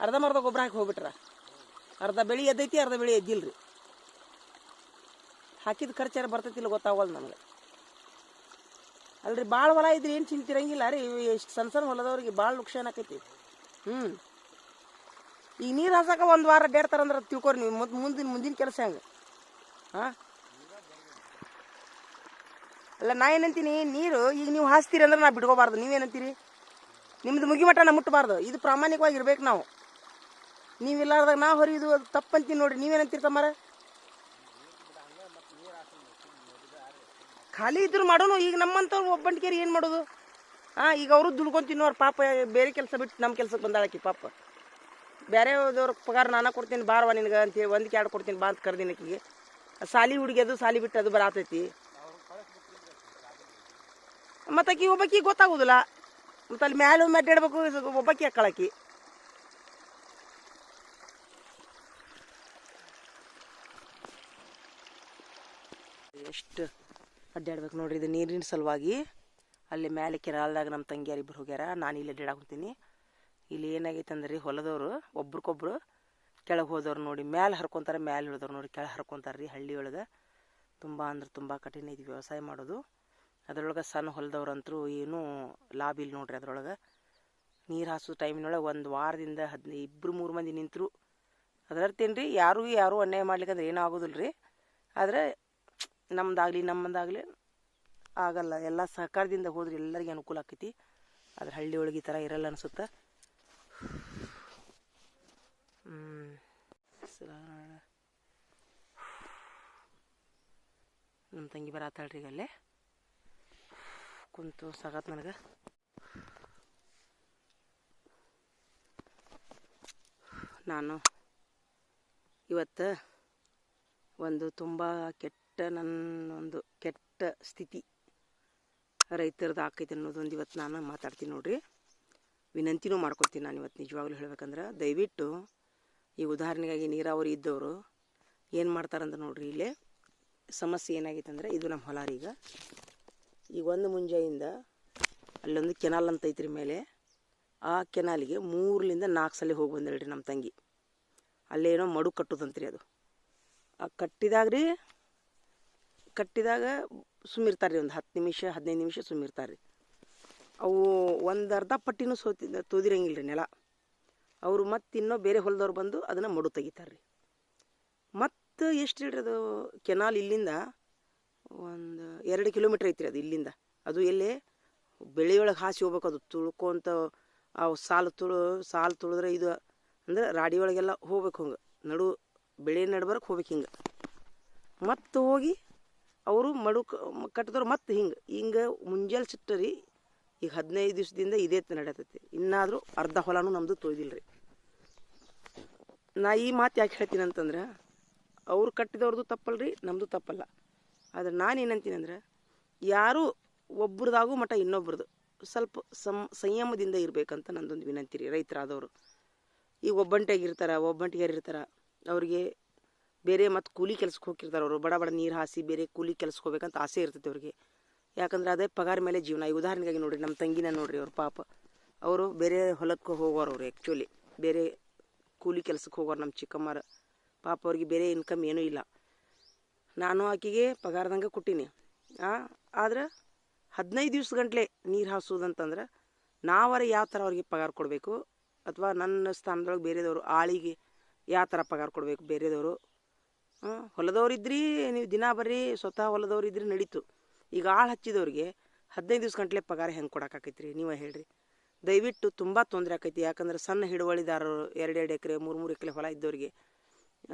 ಅರ್ಧಂಬರ್ಧ ಗೊಬ್ಬರ ಹಾಕಿ ಹೋಗ್ಬಿಟ್ರ. ಅರ್ಧ ಬೆಳೆ ಎದ್ದೈತಿ, ಅರ್ಧ ಬೆಳೆ ಎದ್ದಿಲ್ರಿ. ಹಾಕಿದ ಖರ್ಚಾರ ಬರ್ತೈತಿಲ್ಲ ಗೊತ್ತಾಗಲ್ಲ ನಮ್ಗೆ. ಅಲ್ರಿ ಭಾಳ ಹೊಲ ಇದ್ರಿ ಏನು ಚಿಂತಿರಂಗಿಲ್ಲ ರೀ. ಎಷ್ಟು ಸಣ್ಣ ಸಣ್ಣ ಹೊಲದವ್ರಿಗೆ ಭಾಳ ನುಕ್ಸಾನ್ ಆಕೈತಿ. ಈಗ ನೀರು ಹಾಸಕ 1 ವಾರ ಅಡ್ಡಾಡ್ತಾರಂದ್ರೆ ತಿಳ್ಕೊರಿ ನೀವು. ಮುಂದಿನ ಕೆಲಸ ಹೆಂಗೆ? ಹಾಂ ಅಲ್ಲ ನಾ ಏನಂತೀನಿ, ನೀರು ಈಗ ನೀವು ಹಾಸ್ತೀರಿ ಅಂದ್ರೆ ನಾ ಬಿಡ್ಕೋಬಾರ್ದು. ನೀವೇನಂತೀರಿ? ನಿಮ್ದು ಮುಗಿಮಟ್ಟ ನಾ ಮುಟ್ಟಬಾರ್ದು. ಇದು ಪ್ರಾಮಾಣಿಕವಾಗಿ ಇರ್ಬೇಕು ನಾವು. ನೀವಿಲ್ಲಾರ್ದಾಗ ನಾ ಹೊರಿದು ಅದು ತಪ್ಪಂತೀನಿ ನೋಡ್ರಿ. ನೀವೇನಂತೀರ್ತಮ್ಮಾರ? ಖಾಲಿ ಇದ್ರು ಮಾಡೋನು. ಈಗ ನಮ್ಮಂಥವ್ರು ಒಬ್ಬಂಟಿಕೇರಿ ಏನು ಮಾಡೋದು? ಈಗ ಅವರು ದುಡ್ಕೊಂಡು ತಿನ್ನೋರು ಪಾಪ. ಬೇರೆ ಕೆಲಸ ಬಿಟ್ಟು ನಮ್ಮ ಕೆಲ್ಸಕ್ಕೆ ಬಂದಾಳಕಿ ಪಾಪ. ಬೇರೆದವ್ರ ಪಗಾರ ನಾನಾ ಕೊಡ್ತೀನಿ ಬಾರವ ನಿನಗೆ ಅಂತೇಳಿ 1-2 ಕೊಡ್ತೀನಿ ಬಾ ಅಂತ ಕರ್ದಿನ ಆಕಿಗೆ. ಸಾಲಿ ಹುಡುಗಿ ಅದು ಸಾಲಿ ಬಿಟ್ಟು ಅದು ಬರಾತೈತಿ. ಮತ್ತು ಆಕಿ ಒಬ್ಬಾಕಿ ಗೊತ್ತಾಗೋದಿಲ್ಲ. ಮತ್ತು ಅಲ್ಲಿ ಮ್ಯಾಲೆ ಅಡ್ಡಾಡ್ಬೇಕು. ಒಬ್ಬಾಕಿ ಹಾಕಳಕಿ. ಎಷ್ಟು ಅಡ್ಡಾಡ್ಬೇಕು ನೋಡ್ರಿ. ಇದು ನೀರಿನ ಸಲುವಾಗಿ ಅಲ್ಲಿ ಮೇಲೆ ಕೆರಾಲ್ದಾಗ ನಮ್ಮ ತಂಗಿಯಾರಿಬ್ಬರು ಹೋಗ್ಯಾರ. ನಾನು ಇಲ್ಲಿ ಅಡ್ಡಾಡಾಕುಂತೀನಿ. ಇಲ್ಲಿ ಏನಾಗೈತೆ ಅಂದ್ರೆ ಹೊಲದವರು ಒಬ್ರಿಗೊಬ್ರು ಕೆಳಗೆ ಹೋದವ್ರು ನೋಡಿ ಮ್ಯಾಲೆ ಹರ್ಕೊತಾರೆ, ಮ್ಯಾಲೆ ಇಳಿದವ್ರು ನೋಡಿ ಕೆಳಗೆ ಹರ್ಕೊತಾರೆ ರೀ. ಹಳ್ಳಿ ಒಳಗೆ ತುಂಬ ಅಂದ್ರೆ ತುಂಬ ಕಠಿಣ ಐತಿ ವ್ಯವಸಾಯ ಮಾಡೋದು. ಅದ್ರೊಳಗೆ ಸಣ್ಣ ಹೊಲದವ್ರಂತರೂ ಏನೂ ಲಾಭ ಇಲ್ಲ ನೋಡ್ರಿ. ಅದ್ರೊಳಗೆ ನೀರು ಹಾಸೋ ಟೈಮಿನೊಳಗೆ 1 ವಾರದಿಂದ 2-3 ಮಂದಿ ನಿಂತರು ಅದರ್ತೇನು ರೀ. ಯಾರೂ ಅನ್ಯಾಯ ಮಾಡ್ಲಿಕ್ಕಂದ್ರೆ ಏನೂ ಆಗೋದಿಲ್ಲ ರೀ. ಆದರೆ ನಮ್ಮದಾಗಲಿ ಆಗಲ್ಲ. ಎಲ್ಲ ಸಹಕಾರದಿಂದ ಹೋದ್ರೆ ಎಲ್ಲರಿಗೆ ಅನುಕೂಲ ಆಕೈತಿ. ಆದ್ರೆ ಹಳ್ಳಿ ಒಳಗೆ ಈ ಥರ ಇರಲ್ಲ ಅನಿಸುತ್ತೆ. ನಮ್ಮ ತಂಗಿ ಬರತ್ತಾಳ್ರಿ ಈಗ ಅಲ್ಲೇ ಕುಂತು ಸಾಗತ್ ನನಗೆ. ನಾನು ಇವತ್ತು ಒಂದು ತುಂಬ ನನ್ನೊಂದು ಕೆಟ್ಟ ಸ್ಥಿತಿ ರೈತರದ್ದು ಆಕೈತೆ ಅನ್ನೋದೊಂದು ಇವತ್ತು ನಾನು ಮಾತಾಡ್ತೀನಿ ನೋಡ್ರಿ. ವಿನಂತಿನೂ ಮಾಡ್ಕೊತೀನಿ ನಾನು ಇವತ್ತು. ನಿಜವಾಗ್ಲೂ ಹೇಳ್ಬೇಕಂದ್ರೆ ದಯವಿಟ್ಟು ಈ ಉದಾಹರಣೆಗಾಗಿ ನೀರಾವರಿ ಇದ್ದವರು ಏನು ಮಾಡ್ತಾರಂದ್ರೆ ನೋಡ್ರಿ, ಇಲ್ಲೇ ಸಮಸ್ಯೆ ಏನಾಗೈತೆ ಅಂದರೆ ಇದು ನಮ್ಮ ಹೊಲ ರೀ. ಈಗ ಒಂದು ಮುಂಜಾಯಿಂದ ಅಲ್ಲೊಂದು ಕೆನಾಲ್ ಅಂತ ಐತ್ರಿ ಮೇಲೆ. ಆ ಕೆನಾಲಿಗೆ 3-4 ಸಲ ಹೋಗಿ ಬಂದಳ್ರಿ ನಮ್ಮ ತಂಗಿ. ಅಲ್ಲೇನೋ ಮಡು ಕಟ್ಟುದಂತ್ರಿ ಅದು. ಆ ಕಟ್ಟಿದಾಗ ರೀ ಕಟ್ಟಿದಾಗ ಸುಮ್ಮಿರ್ತಾರೆ ರೀ, ಒಂದು 10 ನಿಮಿಷ 15 ನಿಮಿಷ ಸುಮ್ಮಿರ್ತಾರೆ ರೀ. ಅವು ಒಂದು ಅರ್ಧ ಪಟ್ಟಿನೂ ತೋದಿರಂಗಿಲ್ಲ ರೀ ನೆಲ. ಅವರು ಮತ್ತು ಇನ್ನೂ ಬೇರೆ ಹೊಲದವ್ರು ಬಂದು ಅದನ್ನು ಮಡು ತೆಗಿತಾರೆ ರೀ. ಮತ್ತು ಎಷ್ಟು ಹೇಳ್ರಿ ಅದು ಕೆನಾಲ್ ಇಲ್ಲಿಂದ ಒಂದು 2 ಕಿಲೋಮೀಟ್ರ್ ಐತ್ರಿ ಅದು ಇಲ್ಲಿಂದ. ಅದು ಎಲ್ಲೇ ಬೆಳೆಯೊಳಗೆ ಹಾಸಿ ಹೋಗ್ಬೇಕು, ಅದು ತುಳ್ಕೊಂತ ಅವು ಸಾಲು ತುಳಿದ್ರೆ ಇದು ಅಂದ್ರೆ ರಾಡಿ ಒಳಗೆಲ್ಲ ಹೋಗ್ಬೇಕು, ಹಂಗೆ ಬೆಳೆ ನಡ್ಬರ್ಕ್ ಹೋಗ್ಬೇಕು ಹಿಂಗೆ. ಮತ್ತು ಹೋಗಿ ಅವರು ಕಟ್ಟಿದವ್ರು ಮತ್ತು ಹಿಂಗೆ ಮುಂಜಾನೆ ಸಿಟ್ಟರಿ. ಈಗ 15 ದಿವಸದಿಂದ ಇದೇ ನಡೆಯತೈತಿ. ಇನ್ನಾದರೂ ಅರ್ಧ ಹೊಲನೂ ನಮ್ಮದು ತೊಯ್ದಿಲ್ಲ ರೀ. ನಾ ಈ ಮಾತು ಯಾಕೆ ಹೇಳ್ತೀನಿ ಅಂತಂದ್ರೆ, ಅವ್ರು ಕಟ್ಟಿದವ್ರದ್ದು ತಪ್ಪಲ್ರಿ, ನಮ್ಮದು ತಪ್ಪಲ್ಲ. ಆದ್ರೆ ನಾನು ಏನಂತೀನಿ ಅಂದ್ರೆ, ಯಾರೂ ಒಬ್ರದಾಗೂ ಮಟ ಇನ್ನೊಬ್ರದ್ದು ಸ್ವಲ್ಪ ಸಂಯಮದಿಂದ ಇರಬೇಕಂತ ನಂದೊಂದು ವಿನಂತಿ ರೀ. ರೈತರಾದವರು ಈಗ ಒಬ್ಬಂಟಿಗರಿರ್ತಾರೆ, ಅವ್ರಿಗೆ ಬೇರೆ ಮತ್ತು ಕೂಲಿ ಕೆಲ್ಸಕ್ಕೆ ಹೋಗಿರ್ತಾರೆ. ಅವರು ಬಡ ನೀರು ಹಾಸಿ ಬೇರೆ ಕೂಲಿ ಕೆಲ್ಸಕ್ಕೆ ಹೋಗ್ಬೇಕಂತ ಆಸೆ ಇರ್ತೈತೆ ಅವ್ರಿಗೆ. ಯಾಕಂದ್ರೆ ಅದೇ ಪಗಾರ ಮೇಲೆ ಜೀವನ. ಈಗ ಉದಾಹರಣೆಗಾಗಿ ನೋಡಿರಿ, ನಮ್ಮ ತಂಗಿನ ನೋಡಿರಿ, ಅವ್ರ ಪಾಪ ಅವರು ಬೇರೆ ಹೊಲಕ್ಕೆ ಹೋಗೋರು. ಅವರು ಆ್ಯಕ್ಚುಲಿ ಬೇರೆ ಕೂಲಿ ಕೆಲ್ಸಕ್ಕೆ ಹೋಗೋರು. ನಮ್ಮ ಚಿಕ್ಕಮ್ಮರ ಪಾಪ ಅವ್ರಿಗೆ ಬೇರೆ ಇನ್ಕಮ್ ಏನೂ ಇಲ್ಲ. ನಾನು ಆಕೆಗೆ ಪಗಾರದಂಗೆ ಕೊಟ್ಟೀನಿ. ಆದ್ರೆ 15 ದಿವ್ಸ ಗಂಟ್ಲೆ ನೀರು ಹಾಸೋದಂತಂದ್ರೆ ನಾವರ ಯಾವ ಥರ ಅವ್ರಿಗೆ ಪಗಾರ ಕೊಡಬೇಕು, ಅಥವಾ ನನ್ನ ಸ್ಥಾನದೊಳಗೆ ಬೇರೆದವರು ಆಳಿಗೆ ಯಾವ ಥರ ಪಗಾರ ಕೊಡಬೇಕು. ಬೇರೆದವರು ಹೊಲದವ್ರಿದ್ರಿ, ನೀವು ದಿನ ಬರ್ರಿ ಸ್ವತಃ ಹೊಲದವ್ರಿದ್ರಿ ನಡೀತು. ಈಗ ಆಳು ಹಚ್ಚಿದವ್ರಿಗೆ 15 ದಿವ್ಸ ಗಂಟ್ಲೆ ಪಗಾರ ಹೆಂಗೆ ಕೊಡೋಕ್ಕಾಕೈತ್ರಿ ನೀವೇ ಹೇಳ್ರಿ. ದಯವಿಟ್ಟು ತುಂಬ ತೊಂದರೆ ಆಕೈತಿ. ಯಾಕಂದ್ರೆ ಸಣ್ಣ ಹಿಡುವಳಿದಾರರು 2 ಎಕರೆ 3 ಎಕರೆ ಹೊಲ ಇದ್ದವ್ರಿಗೆ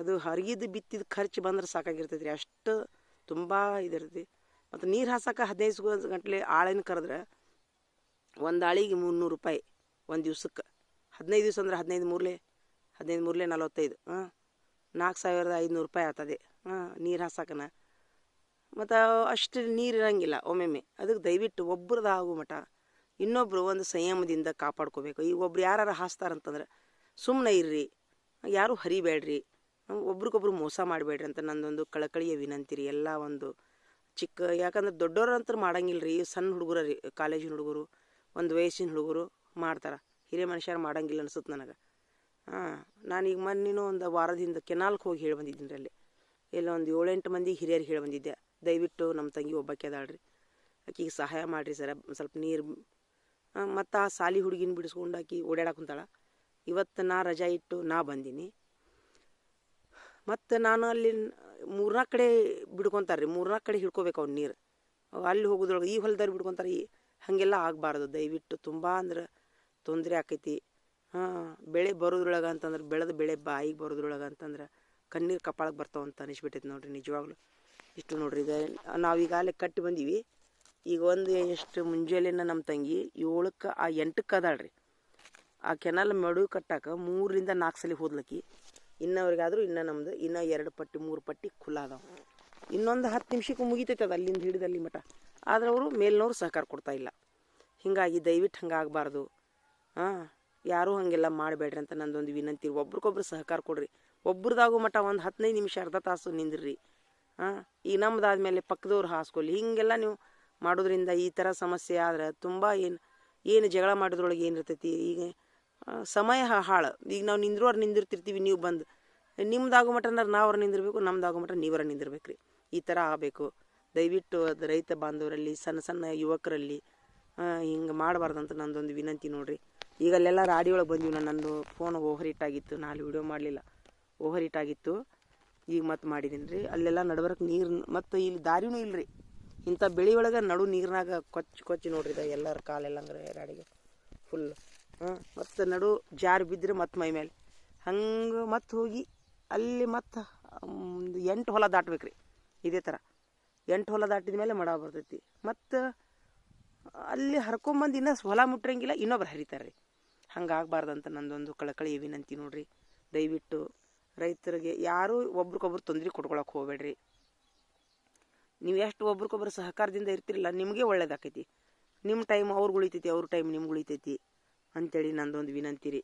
ಅದು ಹರಿಗಿದ್ದು ಬಿತ್ತಿದ ಖರ್ಚು ಬಂದ್ರೆ ಸಾಕಾಗಿರ್ತೈತಿ ರೀ. ಅಷ್ಟು ತುಂಬ ಇದಿರ್ತೈತಿ. ಮತ್ತು ನೀರು ಹಾಸಕ್ಕೆ 15 ಗಂಟ್ಲೆ ಆಳೇನು ಕರೆದ್ರೆ ಒಂದು ಆಳಿಗೆ 300 ರೂಪಾಯಿ ಒಂದು ದಿವ್ಸಕ್ಕೆ. 15 ದಿವ್ಸ ಅಂದ್ರೆ 15 ಮೂರಲೆ 45, 4500 ರೂಪಾಯಿ ಆಗ್ತದೆ ನೀರು ಹಾಸಕ್ಕನ. ಮತ್ತು ಅಷ್ಟು ನೀರು ಇರೋಂಗಿಲ್ಲ ಒಮ್ಮೊಮ್ಮೆ. ಅದಕ್ಕೆ ದಯವಿಟ್ಟು ಒಬ್ರದಾಗೋ ಮಟ ಇನ್ನೊಬ್ಬರು ಒಂದು ಸಂಯಮದಿಂದ ಕಾಪಾಡ್ಕೋಬೇಕು. ಈಗ ಒಬ್ರು ಯಾರು ಹಾಸ್ತಾರಂತಂದ್ರೆ ಸುಮ್ಮನೆ ಇರ್ರಿ, ಯಾರೂ ಹರಿಬೇಡ್ರಿ, ಒಬ್ರಿಗೊಬ್ರು ಮೋಸ ಮಾಡಬೇಡ್ರಿ ಅಂತ ನಂದೊಂದು ಕಳಕಳಿಯ ವಿನಂತಿ ರೀ. ಎಲ್ಲ ಒಂದು ಯಾಕಂದ್ರೆ ದೊಡ್ಡವ್ರು ಅಂತ ಮಾಡಂಗಿಲ್ಲ ರೀ. ಸಣ್ಣ ಹುಡುಗರು ರೀ, ಕಾಲೇಜಿನ ಹುಡುಗರು, ಒಂದು ವಯಸ್ಸಿನ ಹುಡುಗರು ಮಾಡ್ತಾರೆ. ಹಿರಿಯ ಮನುಷ್ಯರು ಮಾಡಂಗಿಲ್ಲ ಅನ್ಸುತ್ತೆ ನನಗೆ. ನಾನೀಗ ಮೊನ್ನೆನೂ ಒಂದು ವಾರದ ಹಿಂದೆ ಕೆನಾಲ್ಗೆ ಹೋಗಿ ಹೇಳಿ ಬಂದಿದ್ದೀನಿ ರೀ. ಅಲ್ಲಿ ಎಲ್ಲ ಒಂದು 7-8 ಮಂದಿಗೆ ಹಿರಿಯರಿಗೆ ಹೇಳಿ ಬಂದಿದ್ದೆ, ದಯವಿಟ್ಟು ನಮ್ಮ ತಂಗಿ ಒಬ್ಬಾಕೆ ಅದಾಳ್ರಿ, ಆಕಿಗೆ ಸಹಾಯ ಮಾಡಿರಿ ಸರ, ಸ್ವಲ್ಪ ನೀರು. ಮತ್ತು ಆ ಸಾಲಿ ಹುಡುಗಿನ ಬಿಡಿಸ್ಕೊಂಡು ಆಕಿ ಓಡಾಡಕ್ಕೆ ಕುಂತಾಳ. ಇವತ್ತು ನಾ ರಜಾ ಇಟ್ಟು ನಾ ಬಂದೀನಿ. ಮತ್ತು ನಾನು ಅಲ್ಲಿ 3-4 ಕಡೆ ಬಿಡ್ಕೊತಾರೆ ರೀ, 3-4 ಕಡೆ ಹಿಡ್ಕೋಬೇಕು ಅವ್ನು ನೀರು. ಅಲ್ಲಿ ಹೋಗೋದ್ರೊಳಗೆ ಈ ಹೊಲದವ್ರು ಬಿಡ್ಕೊತಾರೆ. ಹಾಗೆಲ್ಲ ಆಗಬಾರ್ದು ದಯವಿಟ್ಟು. ತುಂಬ ಅಂದ್ರೆ ತೊಂದರೆ ಆಕೈತಿ. ಬೆಳೆ ಬರೋದ್ರೊಳಗೆ ಅಂತಂದ್ರೆ, ಬೆಳೆದ ಬೆಳೆ ಬಾಯಿಗೆ ಬರೋದ್ರೊಳಗೆ ಅಂತಂದ್ರೆ ಕಣ್ಣೀರು ಕಪಾಳಕ್ಕೆ ಬರ್ತಾವಂತ ಅನಿಸ್ಬಿಟ್ಟೈತೆ ನೋಡ್ರಿ ನಿಜವಾಗ್ಲೂ. ಇಷ್ಟು ನೋಡ್ರಿ, ಈಗ ನಾವೀಗಾಗಲೇ ಕಟ್ಟಿ ಬಂದೀವಿ. ಈಗ ಒಂದು ಎಷ್ಟು ಮುಂಜಾನೆನ ನಮ್ಮ ತಂಗಿ 7ಕ್ಕೆ 8ಕ್ಕೆ ಅದಾಳ್ರಿ. ಆ ಕೆನಾಲ್ ಮಡು ಕಟ್ಟಾಕ 3-4 ಸಲ ಹೋದ್ಲಕ್ಕಿ. ಇನ್ನವ್ರಿಗಾದ್ರೂ ನಮ್ಮದು 2 ಪಟ್ಟಿ 3 ಪಟ್ಟಿ ಖುಲ್ಲ ಅದಾವೆ. ಇನ್ನೊಂದು 10 ನಿಮಿಷಕ್ಕೆ ಮುಗಿತೈತೆ ಅದು ಅಲ್ಲಿಂದ ಹಿಡಿದಲ್ಲಿ ಮಠ. ಆದ್ರೆ ಅವರು ಮೇಲಿನವ್ರು ಸಹಕಾರ ಕೊಡ್ತಾ ಇಲ್ಲ. ಹೀಗಾಗಿ ದಯವಿಟ್ಟು ಹಂಗಾಗಬಾರ್ದು. ಯಾರೂ ಹಾಗೆಲ್ಲ ಮಾಡಬೇಡ್ರಿ ಅಂತ ನಂದೊಂದು ವಿನಂತಿ. ಒಬ್ರಿಗೊಬ್ರು ಸಹಕಾರ ಕೊಡ್ರಿ. ಒಬ್ರದಾಗೋ ಮಟ್ಟ ಒಂದು 15 ನಿಮಿಷ ಅರ್ಧ ತಾಸು ನಿಂದ್ರಿ. ಈಗ ನಮ್ದಾದ್ಮೇಲೆ ಪಕ್ಕದವ್ರು ಹಾಸ್ಕೊಳ್ಳಿ. ಹೀಗೆಲ್ಲ ನೀವು ಮಾಡೋದ್ರಿಂದ ಈ ಥರ ಸಮಸ್ಯೆ ಆದ್ರೆ ತುಂಬ ಏನು ಜಗಳ ಮಾಡೋದ್ರೊಳಗೆ ಏನಿರ್ತೈತಿ. ಈಗ ಸಮಯ ಹಾಳು. ಈಗ ನಾವು ನಿಂದಿರ್ತಿರ್ತೀವಿ, ನೀವು ಬಂದು ನಿಮ್ದಾಗೋ ಮಟ್ಟನಾರ ನಾವ್ರ ನಿಂದಿರ್ಬೇಕು, ನಮ್ದಾಗೋ ಮಟ್ಟ ನೀವರ ನಿಂದಿರ್ಬೇಕು ರೀ. ಈ ಥರ ಆಗಬೇಕು ದಯವಿಟ್ಟು. ಅದು ರೈತ ಬಾಂಧವರಲ್ಲಿ, ಸಣ್ಣ ಯುವಕರಲ್ಲಿ ಹಿಂಗೆ ಮಾಡಬಾರ್ದಂತ ನಂದೊಂದು ವಿನಂತಿ ನೋಡ್ರಿ. ಈಗ ಅಲ್ಲೆಲ್ಲ ರಾಡಿ ಒಳಗೆ ಬಂದೀವಿ. ನಂದು ಫೋನ್ ಓವರ್ ಹೀಟ್ ಆಗಿತ್ತು, ನಾನು ವಿಡಿಯೋ ಮಾಡಲಿಲ್ಲ, ಓವರ್ ಹೀಟ್ ಆಗಿತ್ತು. ಈಗ ಮತ್ತೆ ಮಾಡಿದ್ದೀನಿ ರೀ. ಅಲ್ಲೆಲ್ಲ ನಡ್ಬರಕ್ಕೆ ನೀರು, ಮತ್ತು ಇಲ್ಲಿ ದಾರಿನೂ ಇಲ್ಲರಿ. ಇಂಥ ಬೆಳೆ ಒಳಗೆ ನಡು ನೀರಿನಾಗ ಕೊಚ್ಚಿ ನೋಡ್ರಿ ಇದು ಎಲ್ಲರ ಕಾಲೆಲ್ಲ ಅಂದ್ರೆ ರಾಡಿಗೆ ಫುಲ್. ಮತ್ತು ನಡು ಜಾರು ಬಿದ್ದರೆ ಮತ್ತೆ ಮೈ ಮೇಲೆ ಹಂಗೆ ಮತ್ತೆ ಹೋಗಿ ಅಲ್ಲಿ ಮತ್ತೆ 8 ಹೊಲ ದಾಟ್ಬೇಕು ರೀ. ಇದೇ ಥರ 8 ಹೊಲ ದಾಟಿದ ಮೇಲೆ ಮಡ ಬರ್ತೈತಿ. ಮತ್ತು ಅಲ್ಲಿ ಹರ್ಕೊಂಬಂದು ಇನ್ನೂ ಹೊಲ ಮುಟ್ರಂಗಿಲ್ಲ, ಇನ್ನೊಬ್ರು ಹರಿತಾರೆ ರೀ. ಹಂಗಾಗಬಾರ್ದಂತ ನಂದೊಂದು ಕಳಕಳಿ ವಿನಂತಿ ನೋಡ್ರಿ. ದಯವಿಟ್ಟು ರೈತರಿಗೆ ಯಾರೂ ಒಬ್ರಿಗೊಬ್ರು ತೊಂದರೆ ಕೊಡ್ಕೊಳಕ್ಕೆ ಹೋಗ್ಬೇಡ್ರಿ. ನೀವು ಎಷ್ಟು ಒಬ್ರಿಗೊಬ್ರು ಸಹಕಾರದಿಂದ ಇರ್ತಿರಲ್ಲ, ನಿಮಗೆ ಒಳ್ಳೇದಾಕೈತಿ. ನಿಮ್ಮ ಟೈಮ್ ಅವ್ರಿಗೆ ಉಳಿತೈತಿ, ಅವ್ರ ಟೈಮ್ ನಿಮ್ಗೆ ಉಳಿತೈತಿ ಅಂಥೇಳಿ ನಂದೊಂದು ವಿನಂತಿ ರೀ.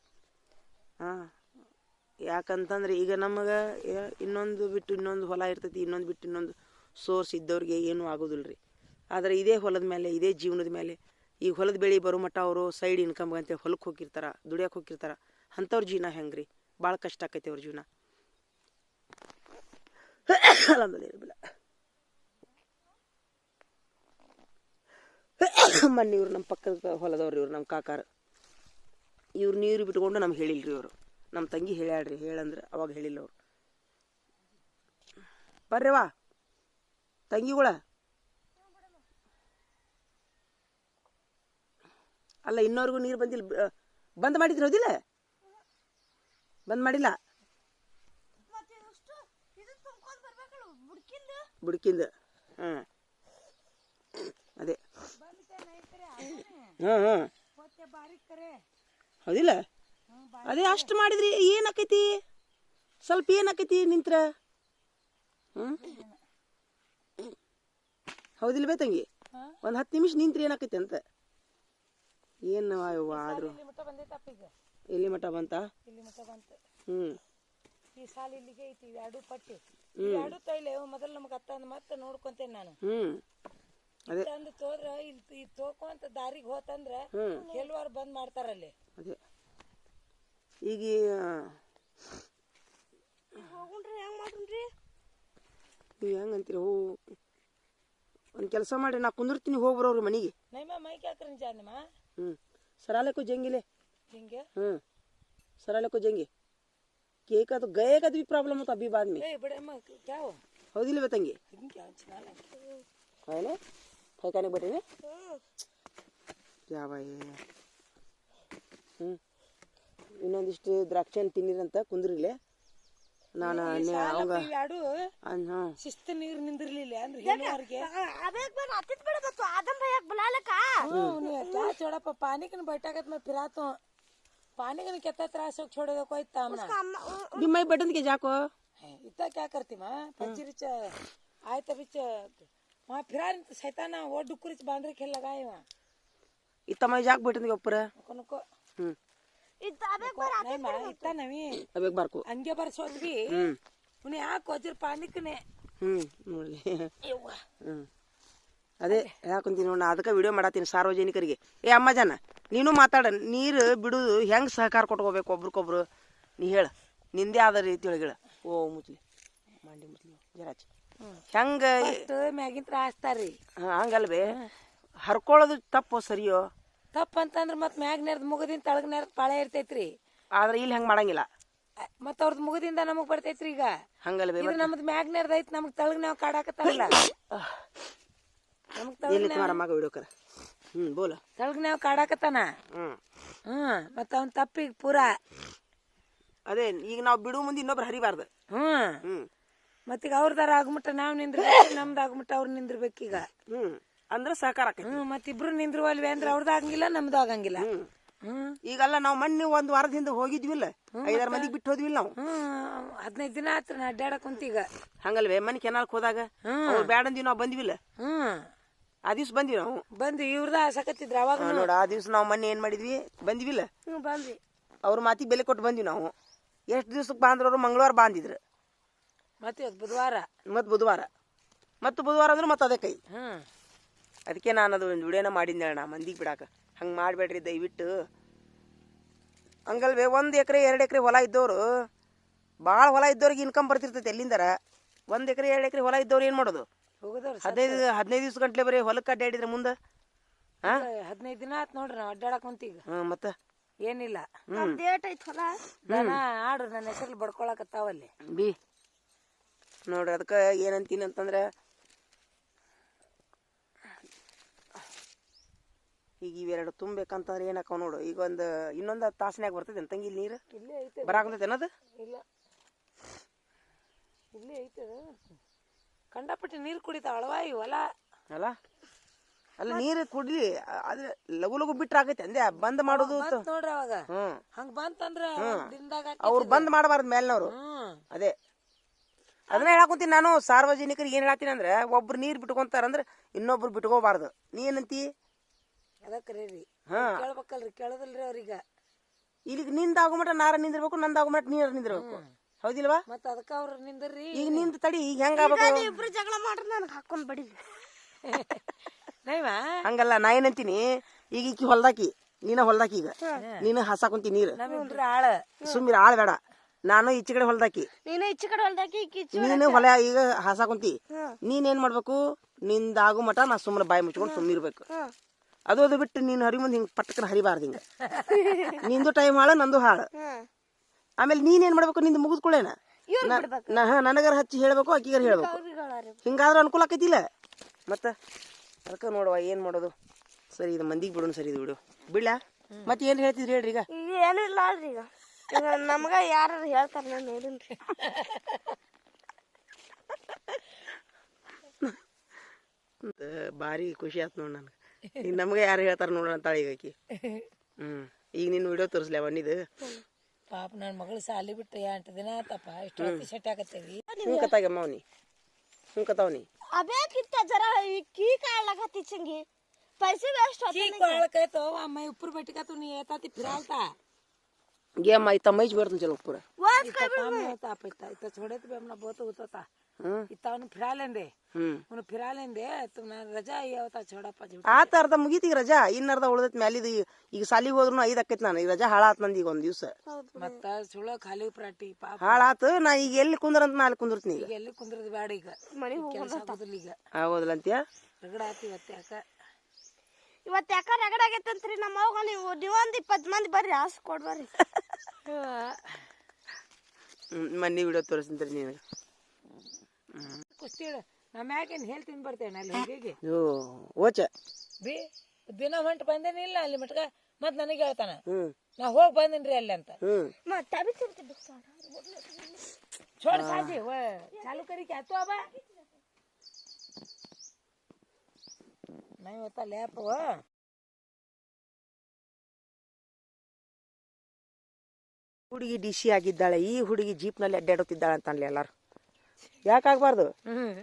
ಯಾಕಂತಂದ್ರೆ ಈಗ ನಮಗೆ ಇನ್ನೊಂದು ಬಿಟ್ಟು ಇನ್ನೊಂದು ಹೊಲ ಇರ್ತೈತಿ, ಇನ್ನೊಂದು ಬಿಟ್ಟು ಇನ್ನೊಂದು ಸೋರ್ಸ್ ಇದ್ದವ್ರಿಗೆ ಏನೂ ಆಗೋದಿಲ್ಲ ರೀ. ಆದರೆ ಇದೇ ಹೊಲದ ಮೇಲೆ, ಇದೇ ಜೀವನದ ಮೇಲೆ, ಈಗ ಹೊಲದ ಬೆಳೆ ಬರೋ ಮಟ್ಟ ಅವರು ಸೈಡ್ ಇನ್ಕಮ್ ಅಂತೇಳಿ ಹೊಲಕ್ಕೆ ಹೋಗಿರ್ತಾರೆ, ದುಡಿಯೋಕೆ ಹೋಗಿರ್ತಾರೆ. ಅಂಥವ್ರ ಜೀವನ ಹೆಂಗೆ ರೀ? ಭಾಳ ಕಷ್ಟ ಆಕೈತಿ ಅವ್ರ ಜೀವನ. ಮೊನ್ನೆ ಇವ್ರು ನಮ್ಮ ಪಕ್ಕದ ಹೊಲದವ್ರು ಇವ್ರು ನಮ್ಮ ಕಾಕಾರ ಇವ್ರು ನೀರು ಬಿಟ್ಕೊಂಡು ನಮ್ಗೆ ಹೇಳಿಲ್ರಿ ಇವರು ನಮ್ಮ ತಂಗಿ ಹೇಳ್ಯಾಡ್ರಿ ಹೇಳಂದ್ರೆ ಅವಾಗ ಹೇಳಿಲ್ಲ ಅವ್ರು ಬರ್ರಿವಾ ತಂಗಿಗಳ ಅಲ್ಲ ಇನ್ನೋರ್ಗೂ ನೀರು ಬಂದಿಲ್ಲ ಬಂದ್ ಮಾಡಿದ್ರಿ ಹೌದಿಲ್ಲ ಬಂದ್ ಮಾಡಿಲ್ಲ ಬುಡ್ಕಿಂದ ಹಾಂ ಅದೇ ಹಾಂ ಹಾಂ ಹೌದಿಲ್ಲ ಅದೇ ಅಷ್ಟು ಮಾಡಿದ್ರಿ ಏನಾಕೈತಿ ಸ್ವಲ್ಪ ಏನಾಕೈತಿ ನಿಂತ್ರ ಹೌದಿಲ್ಲ ಬೇ ತಂಗಿ ಒಂದು 10 ನಿಮಿಷ ನಿಂತ್ರಿ ಏನಾಕೈತಿ ಅಂತ ಏನು ಆದ್ರು ಎಲ್ಲಿ ಮಠ ಬಂತ ಈ ಸಾಲ ಇಲ್ಲಿಗೆ ಐತಿ ಎರಡು ಪಟ್ಟಿ ಎರಡು ತೈಲೆ ಮೊದಲು ನಮ್ಗೆ ಅತ್ತಂದ್ ಮತ್ತೆ ನೋಡ್ಕೊಂತೇನೆ ನಾನು ಅದೇ ತಂದು ತೋದ್ರ ಇಲ್ಲಿ ತೋಕೊಂತ ದಾರಿಗೆ ಹೋತಂದ್ರ ಕೆಲವಾರು ಬಂದ್ ಮಾಡ್ತಾರಲ್ಲಿ ಅದೇ ಈಗ ನೀವು ಹೆಂಗಂತೀರಿ ಒಂದು ಕೆಲಸ ಮಾಡಿ ನಾ ಕುಂದಿರ್ತೀನಿ ಹೋಗ್ಬರೋರು ಮನೆಗೆ ನೈಮ ಮೈಕ್ ಹಾಕ್ರಿ ಜಾನಮ್ಮ सराले को जेंगे ले जेंगे सराले को जेंगे केक का तो गए का भी प्रॉब्लम होता अभी बाद में बड़े अम्मा क्या हो हो दिले बताएंगे क्या चला है ना ठेकाने बैठे ने क्या भाई ಇನ್ನೊಂದಿಷ್ಟು ದ್ರಾಕ್ಷಿ ತಿನ್ನಿರಂತ ಕುಂದ್ರಿಲೆ ನಾನು ಅವಂಗ ಶಿಸ್ತು ನೀರು ನಿಂದಿರ್ಲಿಲ್ಲ ಅಂದ್ರೆ ಹೇಳುವರಿಗೆ क्या छोड़ा पानी के बैठा मैं फिरा तो पानी का कितना त्रास हो छोड़े कोई तामना दिमाग बैठन के जाको इतना क्या करती माँ पंचरी च आए तभी च वहाँ फिरा सैताना वो डुकुरी च बांधरे खेल लगाए वहाँ इतना मैं जाक बैठन के ऊपर को इतना नहीं अब एक बार को अंगे बार सोच भी उन्हें आ कोजर पानी कने ನೋಡಿ ಅದೇ ಯಾಕಂತೀನಿ ನೋಡ ಅದಕ್ಕೆ ವಿಡಿಯೋ ಮಾಡತ್ತೀನಿ ಸಾರ್ವಜನಿಕರಿಗೆ ಏ ಅಮ್ಮ ಜನ ನೀನು ಮಾತಾಡ ನೀರು ಬಿಡುದು ಹೆಂಗೆ ಸಹಕಾರ ಕೊಟ್ಕೋಬೇಕು ಒಬ್ರಿಗೊಬ್ರು ನೀ ಹೇಳ ನಿಂದೇ ಆದ ರೀತಿ ಹೇಳ ಓ ಮುಚ್ಲಿ ಮಂಡಿ ಮುಚ್ಲಿ ಜರಾಚಿ ಹೆಂಗೆ ಮ್ಯಾಗಿನ ತ್ರಾಸ್ತಾರ್ರಿ ಹಂಗಲ್ವೇ ಹರ್ಕೊಳ್ಳೋದು ತಪ್ಪು ಸರಿಯೋ ತಪ್ಪ ಅಂತಂದ್ರ ಮತ್ ಮ್ಯಾಗ ನೆರ್ದ್ ಮುಗದಿಂದ ತಳಗ ನೆರ್ದ್ ಪಾಳೆ ಇರ್ತೈತ್ರಿ ಆದ್ರೆ ಇಲ್ಲಿ ಹಂಗೆ ಮಾಡಂಗಿಲ್ಲ ಮತ್ತ ಅವ್ರದ್ ಮುಗದಿಂದ ನಮಗ್ ಬರ್ತೈತ್ರಿ ಈಗ ಹಂಗಲ್ವೇ ಇದು ನಮ್ದು ಮ್ಯಾಗ ನೆರ್ದ್ ಐತಿ ನಮಗ್ ತಳಗ ನಾವ್ ಕಾಡಾಕತ್ತಾರಲ್ಲ ಎಲ್ಲಿ ಮಗ ವಿಡಿಯೋಕರ ಬೋಲ ತಳಗ ನಾವ್ ಕಾಡಾಕತ್ತಾನ ಮತ್ತ ಅವ್ನ ತಪ್ಪಿಗೆ ಪೂರಾ ಅದೇ ಈಗ ನಾವು ಬಿಡು ಮುಂದೆ ಇನ್ನೊಬ್ರು ಹರಿಬಾರ್ದು ಮತ್ತೀಗ ಅವ್ರದಾರ ಆಗ್ಮಟ್ಟ ನಾವ್ ನಿಂದ್ರ ನಮ್ದು ಆಗ್ಮಟ್ಟ ಅವ್ರು ನಿಂದಿರ್ಬೇಕೀಗ ಅಂದ್ರೆ ಸಹಕಾರ ಮತ್ತಿಬ್ರು ನಿಂದ್ರುವಲ್ವಿ ಅಂದ್ರೆ ಅವ್ರದ್ದು ಆಗಂಗಿಲ್ಲ ನಮ್ದು ಆಗಂಗಿಲ್ಲ ಈಗಲ್ಲ ನಾವು ಮೊನ್ನೆ ಒಂದ್ ವಾರದ ಹಿಂದೆ ಹೋಗಿದ್ವಿಲ್ಲ 5-6 ಮಂದಿಗೆ ಬಿಟ್ಟು ಹೋದ್ವಿಲ್ಲ ನಾವು 15 ದಿನ ಆತ್ರ ನಾ ಅಡ್ಡಾಡಕ್ ಕುಂತೀಗ ಹಂಗಲ್ವೇ ಮನೆ ಕೆನಾಲ್ಕ್ ಹೋದಾಗ ಬ್ಯಾಡ ಅಂದಿವಿ ನಾವು ಬಂದ್ವಿಲ್ಲ ಆ ದಿವ್ಸ ಬಂದ್ವಿ ನಾವು ಬಂದು ಇವ್ರದ ಆಸಕತ್ತಿದ್ರ ಅವಾಗ ನೋಡ ಆ ದಿವ್ಸ ನಾವು ಮೊನ್ನೆ ಏನ್ ಮಾಡಿದ್ವಿ ಬಂದ್ವಿಲ್ಲ ಬಂದ್ವಿ ಅವ್ರ ಮಾತಿಗೆ ಬೆಲೆ ಕೊಟ್ಟು ಬಂದ್ವಿ ನಾವು ಎಷ್ಟು ದಿವ್ಸಕ್ಕೆ ಬಾಂದ್ರವ್ರು ಮಂಗಳವಾರ ಬಾಂದಿದ್ರು ಮತ್ತೆ ಬುಧವಾರ ಮತ್ತು ಬುಧವಾರ ಅಂದ್ರೆ ಮತ್ತೆ ಅದೇ ಕೈ ಅದಕ್ಕೆ ನಾನು ಅದು ಒಂದು ವಿಡಿಯೋನ ಮಾಡಿದ್ದೆ ನಾ ಮಂದಿಗೆ ಬಿಡಾಕ ಹಂಗೆ ಮಾಡಬೇಡ್ರಿ ದಯವಿಟ್ಟು ಹಂಗಲ್ವೇ 1 ಎಕರೆ 2 ಎಕರೆ ಹೊಲ ಇದ್ದವರು ಭಾಳ ಹೊಲ ಇದ್ದವ್ರಿಗೆ ಇನ್ಕಮ್ ಬರ್ತಿರ್ತೈತೆ ಎಲ್ಲಿಂದಾರ 1 ಎಕರೆ 2 ಎಕರೆ ಹೊಲ ಇದ್ದವ್ರು ಏನು ಮಾಡೋದು 15 ದಿವ್ಸ ಗಂಟ್ಲೆ ಬರೀ ಹೊಲಕ್ಕೆ ಅಡ್ಡಾಡಿದ್ರೆ ಮುಂದೆ 15 ದಿನ ಆತ್ ನೋಡ್ರಿ ನಾವು ಅಡ್ಡಾಡಕ್ ಕುಂತೀಗ ಮತ್ತೆ ಏನಿಲ್ಲ ಆಡು ನನ್ನ ಹೆಸರು ಬಡ್ಕೊಳಕತ್ತಾವಲ್ಲಿ ಬಿ ನೋಡ್ರಿ ಅದಕ್ಕೆ ಏನಂತೀನಿ ಅಂತಂದ್ರೆ ಈಗ ಇವೆರಡು ತುಂಬಬೇಕಂತಂದ್ರೆ ಏನಕ್ಕ ನೋಡು ಈಗ ಇನ್ನೊಂದು ತಾಸನ್ಯಾಗ ಬರ್ತದೆ ತಂಗಿ ಇಲ್ಲಿ ನೀರು ಇಲ್ಲೇ ಐತೆ ಬರಾಕಂತೈತೆ ಅನ್ನೋದು ಇಲ್ಲ ಇಲ್ಲೇ ಐತೆ ಕಂಡಪಟ್ಟಿ ನೀರು ಕುಡಿತಾವ ಅಳವಾಯಿ ಹೊಲ ಅಲ್ಲ ನೀರು ಕುಡ್ಲಿ ಆದ್ರೆ ಲಗು ಬಿಟ್ರೆ ಆಗೈತೆ ಅಂದೆ ಬಂದ್ ಮಾಡೋದು ನೋಡ್ರಿ ಅವಾಗ ಹಂಗ ಬಂತಂದ್ರ ದಿನದಾಗ ಅವ್ರು ಬಂದ್ ಮಾಡಬಾರ್ದು ಮೇಲ್ನವ್ರು ಅದೇ ಅದನ್ನ ಹೇಳಾಕುಂತೀನಿ ನಾನು ಸಾರ್ವಜನಿಕರಿಗೆ ಏನ್ ಹೇಳತ್ತೀನಿ ಅಂದ್ರೆ ಒಬ್ರು ನೀರ್ ಬಿಟ್ಕೊಂತಾರಂದ್ರೆ ಇನ್ನೊಬ್ರು ಬಿಟ್ಕೋಬಾರ್ದು ನೀ ಏನಂತಿ ಅದಕ್ರಿ ಕೇಳ್ಬೇಕಲ್ರಿ ಕೇಳದಲ್ರಿ ಅವ್ರೀಗ ಇಲ್ಲಿಗೆ ನಿಂದ ಆಗುಮಟ ನಾರ ನಿಂದಿರ್ಬೇಕು ನಂದ ಆಗುಮಟ ನೀರ್ ನಿಂದಿರ್ಬೇಕು ಹೌದಿಲ್ವಾ ಮತ್ತ ಅದಕ್ಕ ಅವ್ರ ನಿಂದ್ರಿ ಈಗ ನಿಂದ ತಡಿ ಈಗ ಹೆಂಗಾಗಬೇಕು ಇಬ್ರು ಜಗಳ ಮಾಡ್ರಿ ನನಗೆ ಹಾಕೊಂಡ್ ಬಡಿ ಹಂಗಲ್ಲ ನಾ ಏನಂತೀನಿ ಈಗ ಈಕಿ ಹೊಲ್ದಾಕಿ ನೀನ ಹೊಲ್ದಾಕಿ ಈಗ ನೀನು ಹಾಸಾಕುಂತಿ ನೀರು ಆಳ ಸುಮ್ಮಿರ ಆಳ್ ಬೇಡ ನಾನು ಈಚೆ ಕಡೆ ಹೊಲ್ದಾಕಿ ನೀನು ಈಚೆ ಕಡೆ ಹೊಲ್ದಾಕಿ ನೀನು ಹೊಲ ಈಗ ಹಾಸಾಕುಂತಿ ನೀನ್ ಏನ್ ಮಾಡ್ಬೇಕು ನಿಂದಾಗು ಮಟ ನಾ ಸುಮ್ಮನೆ ಬಾಯಿ ಮುಚ್ಕೊಂಡು ಸುಮ್ಮಿರ್ಬೇಕು ಅದು ಬಿಟ್ಟು ನೀನು ಹರಿ ಮುಂದೆ ಹಿಂಗೆ ಪಟ್ಟಕನ ಹರಿಬಾರ್ದು ಹಿಂಗೆ. ನಿಂದು ಟೈಮ್ ಹಾಳು ನಂದು ಹಾಳು. ಆಮೇಲೆ ನೀನೇನು ಮಾಡ್ಬೇಕು, ನಿಂದು ಮುಗಿದ್ಕೊಳ್ಳೇನ ನನಗರ ಹಚ್ಚಿ ಹೇಳ್ಬೇಕು, ಆಕಿಗಾರ ಹೇಳ್ಬೇಕು. ಹಿಂಗಾದ್ರೆ ಅನುಕೂಲ ಆಕೈತಿಲ್ಲ ಮತ್ತೆ. ಅದಕ್ಕೆ ನೋಡುವ ಏನು ಮಾಡೋದು. ಸರಿ ಇದು ಮಂದಿಗೆ ಬಿಡೋಣ. ಸರಿ ಇದು ಬಿಡು ಬಿಡ್ಲಾ. ಮತ್ತೆ ಏನು ಹೇಳ್ತಿದ್ರಿ ಹೇಳ್ರಿ ಈಗ. ಏನೂ ಇಲ್ಲ ಅಲ್ರಿ ಈಗ ನಮ್ಗ ಯಾರು ಹೇಳ್ತಾರ ನಾನು ನೋಡಿನ್ರಿ. ಭಾರಿ ಖುಷಿ ಆಯ್ತು ನೋಡಿ ನನಗೆ. ಈಗ ನಮ್ಗೆ ಯಾರು ಹೇಳ್ತಾರ ನೋಡೋಣ ಅಂತಾಳೆ ಈಗ ಆಕಿ. ಈಗ ನಿನ್ನ ವಿಡಿಯೋ ತೋರಿಸ್ಲಿ ಅವನಿದು. ಪಾಪ ನನ್ನ ಮಗಳು ಸಾಲಿ ಬಿಟ್ಟು 8 ದಿನ ಆತಪ್ಪ. ಇಷ್ಟು ಹೊತ್ತಿ ಸೆಟ್ ಆಗತ್ತೇವಿ. ಹ್ಞೂ ಕತ್ತಾಗಮ್ಮ ಅವನಿ. ಹ್ಞೂ ಕತ್ತಾವನಿ ಅಬೇಕಿತ್ತ ಜರ ಕೀ ಕಾಡ್ಲಕತ್ತಿ ಚಂಗಿ पैसे वेस्ट होते ठीक है तो मैं ऊपर बैठ का तो नहीं आता थी फिरालता ये मैं तमई जोड़ तुम चलो पूरा वाच का काम नहीं होता पैसा इतना छोड़े तो हमने बहुत होता था इतना उन्हें फिरा लेंदे उन्हें फिरा लेंदे तुमने रजा ये होता छोड़ा पा ಆತ ಅರ್ಧ ಮುಗೀತಿ ರಜಾ. ಇನ್ನರ್ಧ ಉಳ್ದೈತಿ ಮ್ಯಾಲಿದು. ಈಗ ಸಾಲಿಗೆ ಹೋದ್ರು 5 ಆಕೈತಿ. ನಾನು ಈಗ ರಜಾ ಹಾಳಾತ್ ನಂದು. ಈಗ ಒಂದ್ ದಿವ್ಸ ಮತ್ತ ಸುಳ್ಳ ಖಾಲಿ ಪ್ರಾಟಿ ಪಾಪ ಹಾಳಾತು. ನಾ ಈಗ ಎಲ್ಲಿ ಕುಂದ್ರಂತ ನಾ ಅಲ್ಲಿ ಕುಂದಿರ್ತೀನಿ. ಈಗ ಎಲ್ಲಿ ಕುಂದ್ರದ್ ಬೇಡ. ಈಗ ಕೆಲಸ ಆಗೋದಿಲ್ಲ. ಈಗ ಆಗೋದಿಲ್ಲ ಅಂತ್ಯಾ. ರಗಡ ಆತಿ ಇವತ್ತು. ಯಾಕ ಇವತ್ತು ಯಾಕ ರಗಡ ಆಗೈತಂತ್ರಿ. ನಮ್ಮ ಅವ್ಗ ನೀವೊಂದು 20 ಮಂದಿ ಬರ್ರಿ ಆಸ್ ಕೊಡ್ಬರ್ರಿ. ಮನ್ನಿ ವಿಡಿಯೋ ತೋರಿಸ್ತೀನಿ ನಿನಗೆ. ಕುಸ್ತಿ ನಮ್ಮ ಯಾಕೇನು ಹೇಳ್ತೀನಿ ಬರ್ತೇನೆ ಅಲ್ಲಿ ಹೋಗಿ ಓಚ ಬಿ ದಿನ ಹೊಂಟು ಬಂದೇನಿಲ್ಲ ಅಲ್ಲಿ ಮಟ್ಕ. ಮತ್ ನನಗೆ ಹೇಳ್ತಾನ ನಾ ಹೋಗಿ ಬಂದೇನ್ರಿ ಅಲ್ಲಿ ಅಂತ. छोड़ साजी वो चालू करी क्या तो अब नहीं होता लैप वो. ಹುಡುಗಿ ಡಿಸಿ ಆಗಿದ್ದಾಳೆ. ಈ ಹುಡುಗಿ ಜೀಪ್ನಲ್ಲಿ ಅಡ್ಡಾಡುತ್ತಿದ್ದಾಳೆ ಅಂತನ್ಲಿ ಎಲ್ಲಾರು. ಯಾಕಾಗಬಾರ್ದು.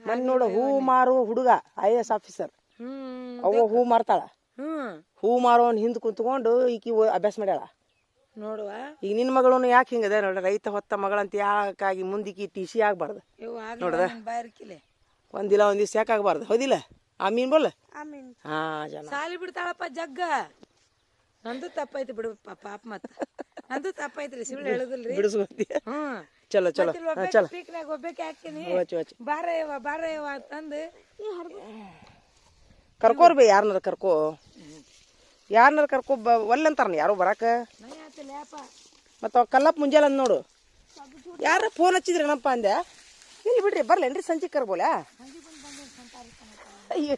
ಮನ್ ನೋಡು ಹೂ ಮಾರುವ ಹುಡುಗ IAS ಆಫೀಸರ್. ಅವ ಹೂ ಮಾರ್ತಾಳ. ಹೂ ಮಾರೋನ್ ಹಿಂದ್ ಕುಂತ್ಕೊಂಡು ಈಕಿ ಅಭ್ಯಾಸ ಮಾಡ್ಯಾಳ ನೋಡುವ. ಈಗ ನಿನ್ ಮಗಳನು ಯಾಕೆ ಹಿಂಗದೆ ನೋಡ್ರಿ. ರೈತ ಹೊತ್ತ ಮಗಳಂತ ಯಾಕಾಗಿ ಮುಂದಿಕ್ಕಿ ಟಿಸಿ ಆಗ್ಬಾರ್ದು ನೋಡ್ದ. ಒಂದಿಲ್ಲ ಒಂದ್ ದಿವ್ಸ ಯಾಕಾಗಬಾರ್ದು. ಹೌದಿಲ್ಲ ಆಮೀನ್ ಬೋಲ್. ಹಾ ಜನ ಸಾಲಿ ಬಿಡ್ತಾಳಪ್ಪ ಜಗ್ಗ. ನಂದು ತಪ್ಪೈತಿ ಬಿಡು ಪಾಪ. ಮತ್ತ ನಂದು ತಪ್ಪೈತ್ರಿ. ಸುಳ್ಳು ಹೇಳುದಿಲ್ರಿ. ಬಿಡಿಸ್ಕೊಂತೀಯ. ಚಲೋ ಚಲೋ ಚಲೋ ಪೀಕ್ನಾಗ ಒಬ್ಬಕ್ಕೆ ಹಾಕಿನಿ. ಬಾರಯ್ಯವ ಬಾರಯ್ಯವ ಅಂತಂದು ಕರ್ಕೋರ್ ಬೇ. ಯಾರನ್ನಾರ ಕರ್ಕೋ. ಯಾರನ್ನಾರ ಕರ್ಕೊ ಒಲ್ಲಂತಾರ ಯಾರು ಬರಾಕ. ಮತ್ತ ಕಲ್ಲಪ್ಪ ಮುಂಜಾನೆ ಅಂದ್ ನೋಡು. ಯಾರ ಫೋನ್ ಹಚ್ಚಿದ್ರೇನಪ್ಪ ಅಂದೆ. ಇಲ್ಲಿ ಬಿಡ್ರಿ ಬರ್ಲೇನ್ರಿ ಸಂಜೆ ಕರ್ಬೋಲ. ಅಯ್ಯೋ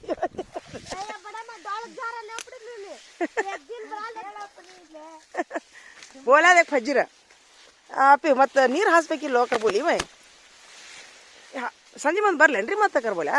बोला देख फजीर आप मत ನೀರು ಹಾಸ್ಬೇಕಿಲ್ಲ ಕರ್ಬೋಲಿ ಮೈ. ಸಂಜೆ ಮಂದಿ ಬರ್ಲೇನ್ರಿ ಮತ್ತೆ ಕರ್ಬೋಲ.